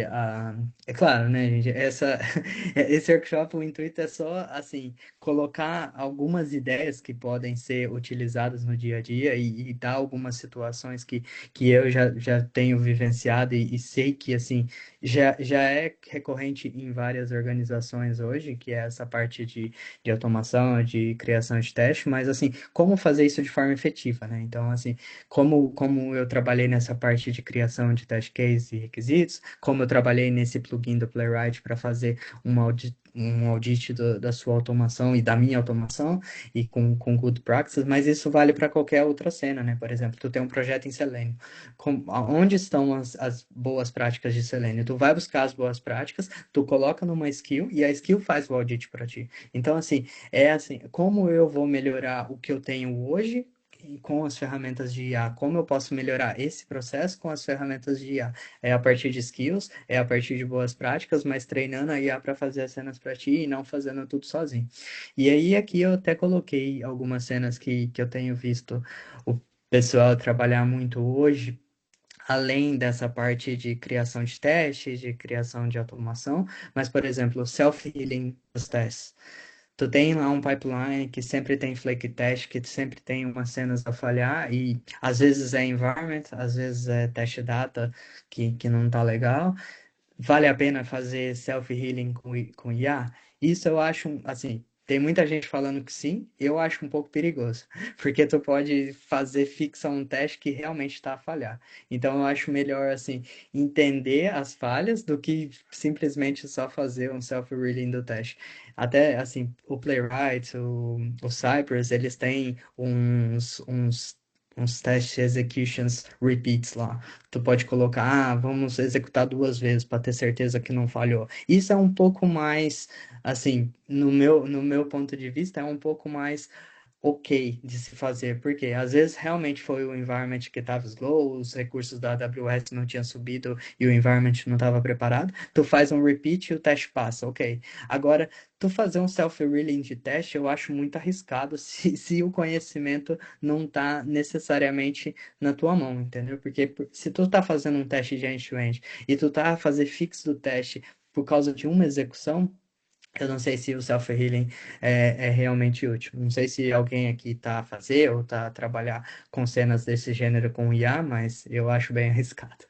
é claro, né, gente? Esse workshop, o intuito é só, assim, colocar algumas ideias que podem ser utilizadas no dia a dia e dar algumas situações que eu já tenho vivenciado e sei que, assim, já é recorrente em várias organizações hoje, que é essa parte de automação, de criação de teste, mas, assim, como fazer isso de forma efetiva, né? Então, assim, como eu trabalhei nessa essa parte de criação de test case e requisitos, como eu trabalhei nesse plugin do Playwright para fazer um audit da sua automação e da minha automação, e com good practices, mas isso vale para qualquer outra cena, né? Por exemplo, tu tem um projeto em Selenium. Onde estão as boas práticas de Selenium? Tu vai buscar as boas práticas, tu coloca numa skill e a skill faz o audit para ti. Então, assim, como eu vou melhorar o que eu tenho hoje com as ferramentas de IA? Como eu posso melhorar esse processo com as ferramentas de IA? É a partir de skills, é a partir de boas práticas, mas treinando a IA para fazer as cenas para ti e não fazendo tudo sozinho. E aí aqui eu até coloquei algumas cenas que eu tenho visto o pessoal trabalhar muito hoje, além dessa parte de criação de testes, de criação de automação, mas, por exemplo, o self-healing dos testes. Tu tem lá um pipeline que sempre tem flake test, que sempre tem umas cenas a falhar, e às vezes é environment, às vezes é teste data que não tá legal. Vale a pena fazer self-healing com IA? Isso eu acho, assim, tem muita gente falando que sim, eu acho um pouco perigoso, porque tu pode fazer fixa um teste que realmente está a falhar. Então eu acho melhor, assim, entender as falhas do que simplesmente só fazer um self-healing do teste. Até, assim, o Playwright, o Cypress, eles têm uns test executions repeats lá. Tu pode colocar, vamos executar 2 vezes para ter certeza que não falhou. Isso é um pouco mais, assim, no meu ponto de vista, é um pouco mais ok de se fazer, porque às vezes realmente foi o environment que estava slow, os recursos da AWS não tinham subido e o environment não estava preparado. Tu faz um repeat e o teste passa, ok. Agora, tu fazer um self-healing de teste, eu acho muito arriscado se o conhecimento não está necessariamente na tua mão, entendeu? Porque se tu tá fazendo um teste de end-to-end e tu tá a fazer fix do teste por causa de uma execução, eu não sei se o self-healing é realmente útil. Não sei se alguém aqui está a fazer ou está a trabalhar com cenas desse gênero com IA, mas eu acho bem arriscado.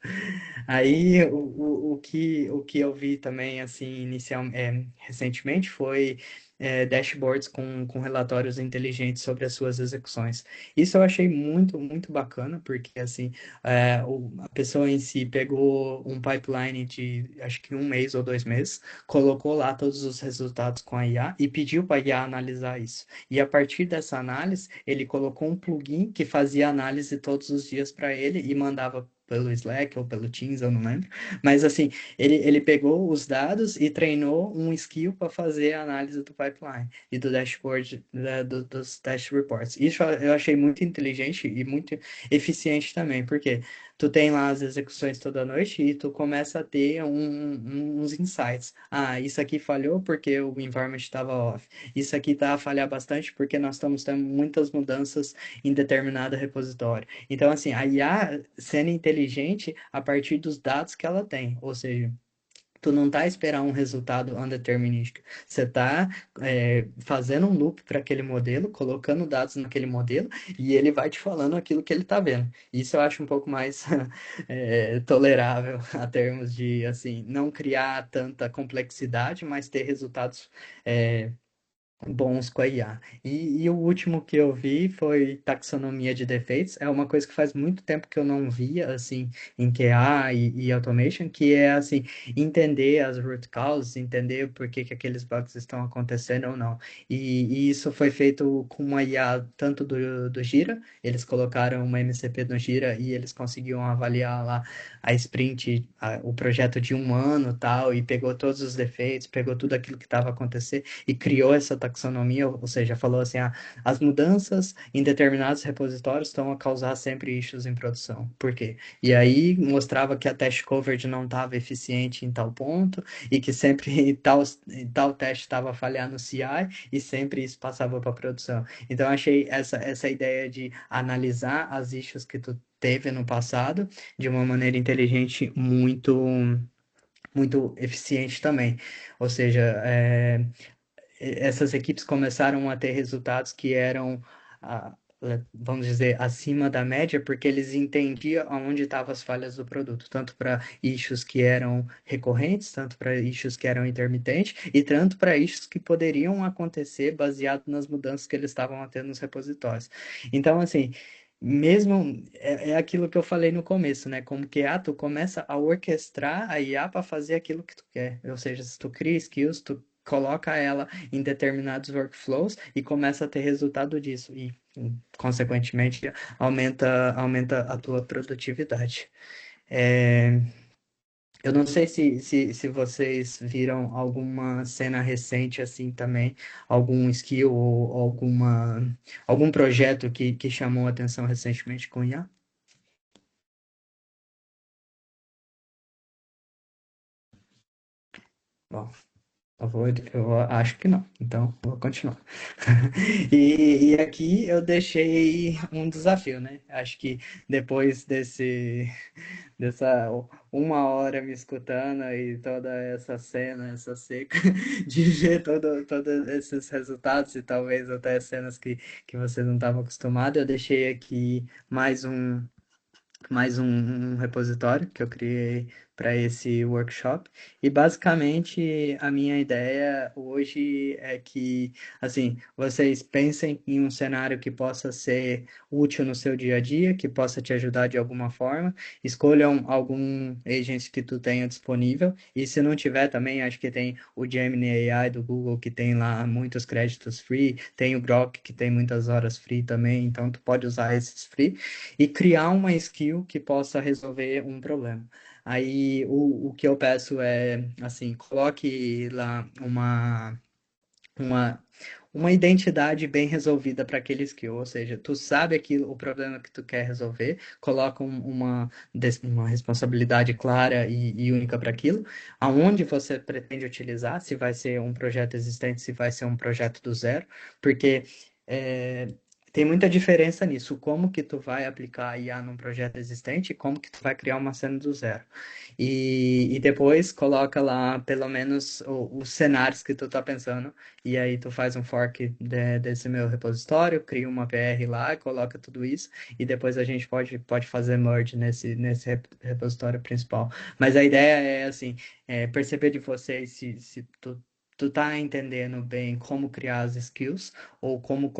Aí, o que eu vi também, assim, recentemente foi dashboards com relatórios inteligentes sobre as suas execuções. Isso eu achei muito, muito bacana, porque, assim, a pessoa em si pegou um pipeline de, acho que 1 mês ou 2 meses, colocou lá todos os resultados com a IA e pediu para a IA analisar isso. E a partir dessa análise, ele colocou um plugin que fazia análise todos os dias para ele e mandava pelo Slack ou pelo Teams, eu não lembro. Mas assim, ele pegou os dados e treinou um skill para fazer a análise do pipeline e do dashboard dos test reports. Isso eu achei muito inteligente e muito eficiente também, porque tu tem lá as execuções toda noite e tu começa a ter uns insights. Isso aqui falhou porque o environment estava off. Isso aqui está a falhar bastante porque nós estamos tendo muitas mudanças em determinado repositório. Então, assim, a IA sendo inteligente a partir dos dados que ela tem, ou seja, tu não tá esperando um resultado undeterminístico. Você tá fazendo um loop para aquele modelo, colocando dados naquele modelo, e ele vai te falando aquilo que ele tá vendo. Isso eu acho um pouco mais tolerável a termos de, assim, não criar tanta complexidade, mas ter resultados bons com a IA. E o último que eu vi foi taxonomia de defeitos. É uma coisa que faz muito tempo que eu não via, assim, em QA e automation, que é, assim, entender as root causes, entender por que aqueles bugs estão acontecendo ou não. E isso foi feito com uma IA tanto do Jira, eles colocaram uma MCP no Jira e eles conseguiam avaliar lá a sprint, o projeto de 1 ano, tal, e pegou todos os defeitos, pegou tudo aquilo que estava acontecendo e criou essa taxonomia, ou seja, falou assim, as mudanças em determinados repositórios estão a causar sempre issues em produção. Por quê? E aí mostrava que a teste coverage não estava eficiente em tal ponto e que sempre tal teste estava a falhar no CI e sempre isso passava para produção. Então, eu achei essa ideia de analisar as issues que tu teve no passado de uma maneira inteligente muito eficiente também. Ou seja, essas equipes começaram a ter resultados que eram, vamos dizer, acima da média, porque eles entendiam onde estavam as falhas do produto, tanto para issues que eram recorrentes, tanto para issues que eram intermitentes, e tanto para issues que poderiam acontecer baseado nas mudanças que eles estavam tendo nos repositórios. Então, assim, mesmo é aquilo que eu falei no começo, né? Como que tu começa a orquestrar a IA para fazer aquilo que tu quer. Ou seja, se tu cria skills, tu coloca ela em determinados workflows e começa a ter resultado disso. E, consequentemente, aumenta a tua produtividade. É, eu não sei se vocês viram alguma cena recente assim também, algum skill ou algum projeto que chamou a atenção recentemente com IA? Bom, eu acho que não, então vou continuar. E aqui eu deixei um desafio, né? Acho que depois dessa 1 hora me escutando e toda essa cena, essa seca, de ver todos esses resultados e talvez até cenas que você não estava acostumado, eu deixei aqui mais um repositório que eu criei para esse workshop. E basicamente a minha ideia hoje é que, assim, vocês pensem em um cenário que possa ser útil no seu dia a dia, que possa te ajudar de alguma forma. Escolham algum agent que tu tenha disponível. E se não tiver também, acho que tem o Gemini AI do Google que tem lá muitos créditos free, tem o Grok que tem muitas horas free também, então tu pode usar esses free e criar uma skill que possa resolver um problema. Aí o que eu peço é, assim, coloque lá uma, uma identidade bem resolvida para aquele skill, ou seja, tu sabe aquilo, o problema que tu quer resolver, coloca uma responsabilidade clara e única para aquilo, aonde você pretende utilizar, se vai ser um projeto existente, se vai ser um projeto do zero, porque é, tem muita diferença nisso, como que tu vai aplicar a IA num projeto existente e como que tu vai criar uma cena do zero. E depois coloca lá pelo menos os cenários que tu tá pensando e aí tu faz um fork desse meu repositório, cria uma PR lá, coloca tudo isso, e depois a gente pode fazer merge nesse repositório principal. Mas a ideia é, assim, perceber de vocês se tu tá entendendo bem como criar as skills, ou como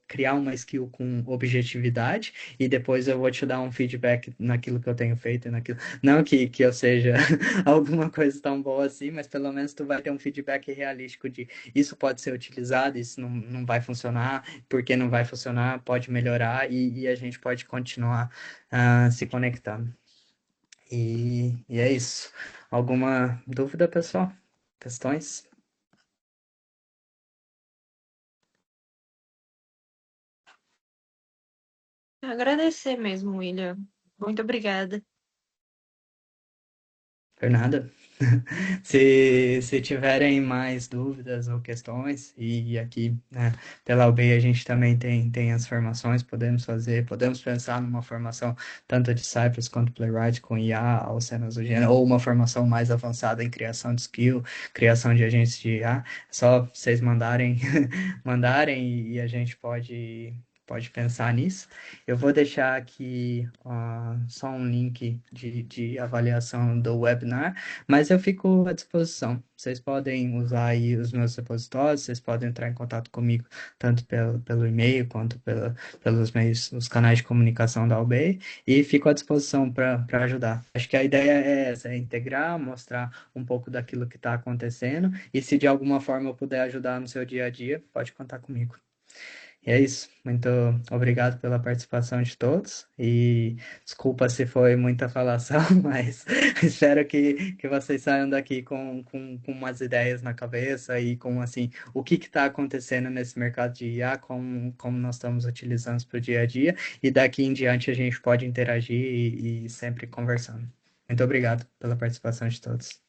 criar uma skill com objetividade, e depois eu vou te dar um feedback naquilo que eu tenho feito e naquilo. Não que eu seja alguma coisa tão boa assim, mas pelo menos tu vai ter um feedback realístico de isso pode ser utilizado, isso não vai funcionar, porque não vai funcionar, pode melhorar e a gente pode continuar se conectando. E é isso. Alguma dúvida, pessoal? Questões? Agradecer mesmo, William. Muito obrigada. Fernanda? Se tiverem mais dúvidas ou questões, e aqui, né, pela UB a gente também tem as formações, podemos pensar numa formação tanto de Cypress quanto Playwright com IA ou cenas do gênero, ou uma formação mais avançada em criação de skill, criação de agentes de IA, é só vocês mandarem e a gente pode pensar nisso. Eu vou deixar aqui só um link de avaliação do webinar, mas eu fico à disposição. Vocês podem usar aí os meus repositórios, vocês podem entrar em contato comigo tanto pelo e-mail quanto pelos meios, os canais de comunicação da UBI, e fico à disposição para ajudar. Acho que a ideia é essa, é integrar, mostrar um pouco daquilo que está acontecendo, e se de alguma forma eu puder ajudar no seu dia a dia, pode contar comigo. E é isso. Muito obrigado pela participação de todos. E desculpa se foi muita falação, mas espero que vocês saiam daqui com umas ideias na cabeça e com assim o que está acontecendo nesse mercado de IA, como nós estamos utilizando para o dia a dia. E daqui em diante a gente pode interagir e sempre conversando. Muito obrigado pela participação de todos.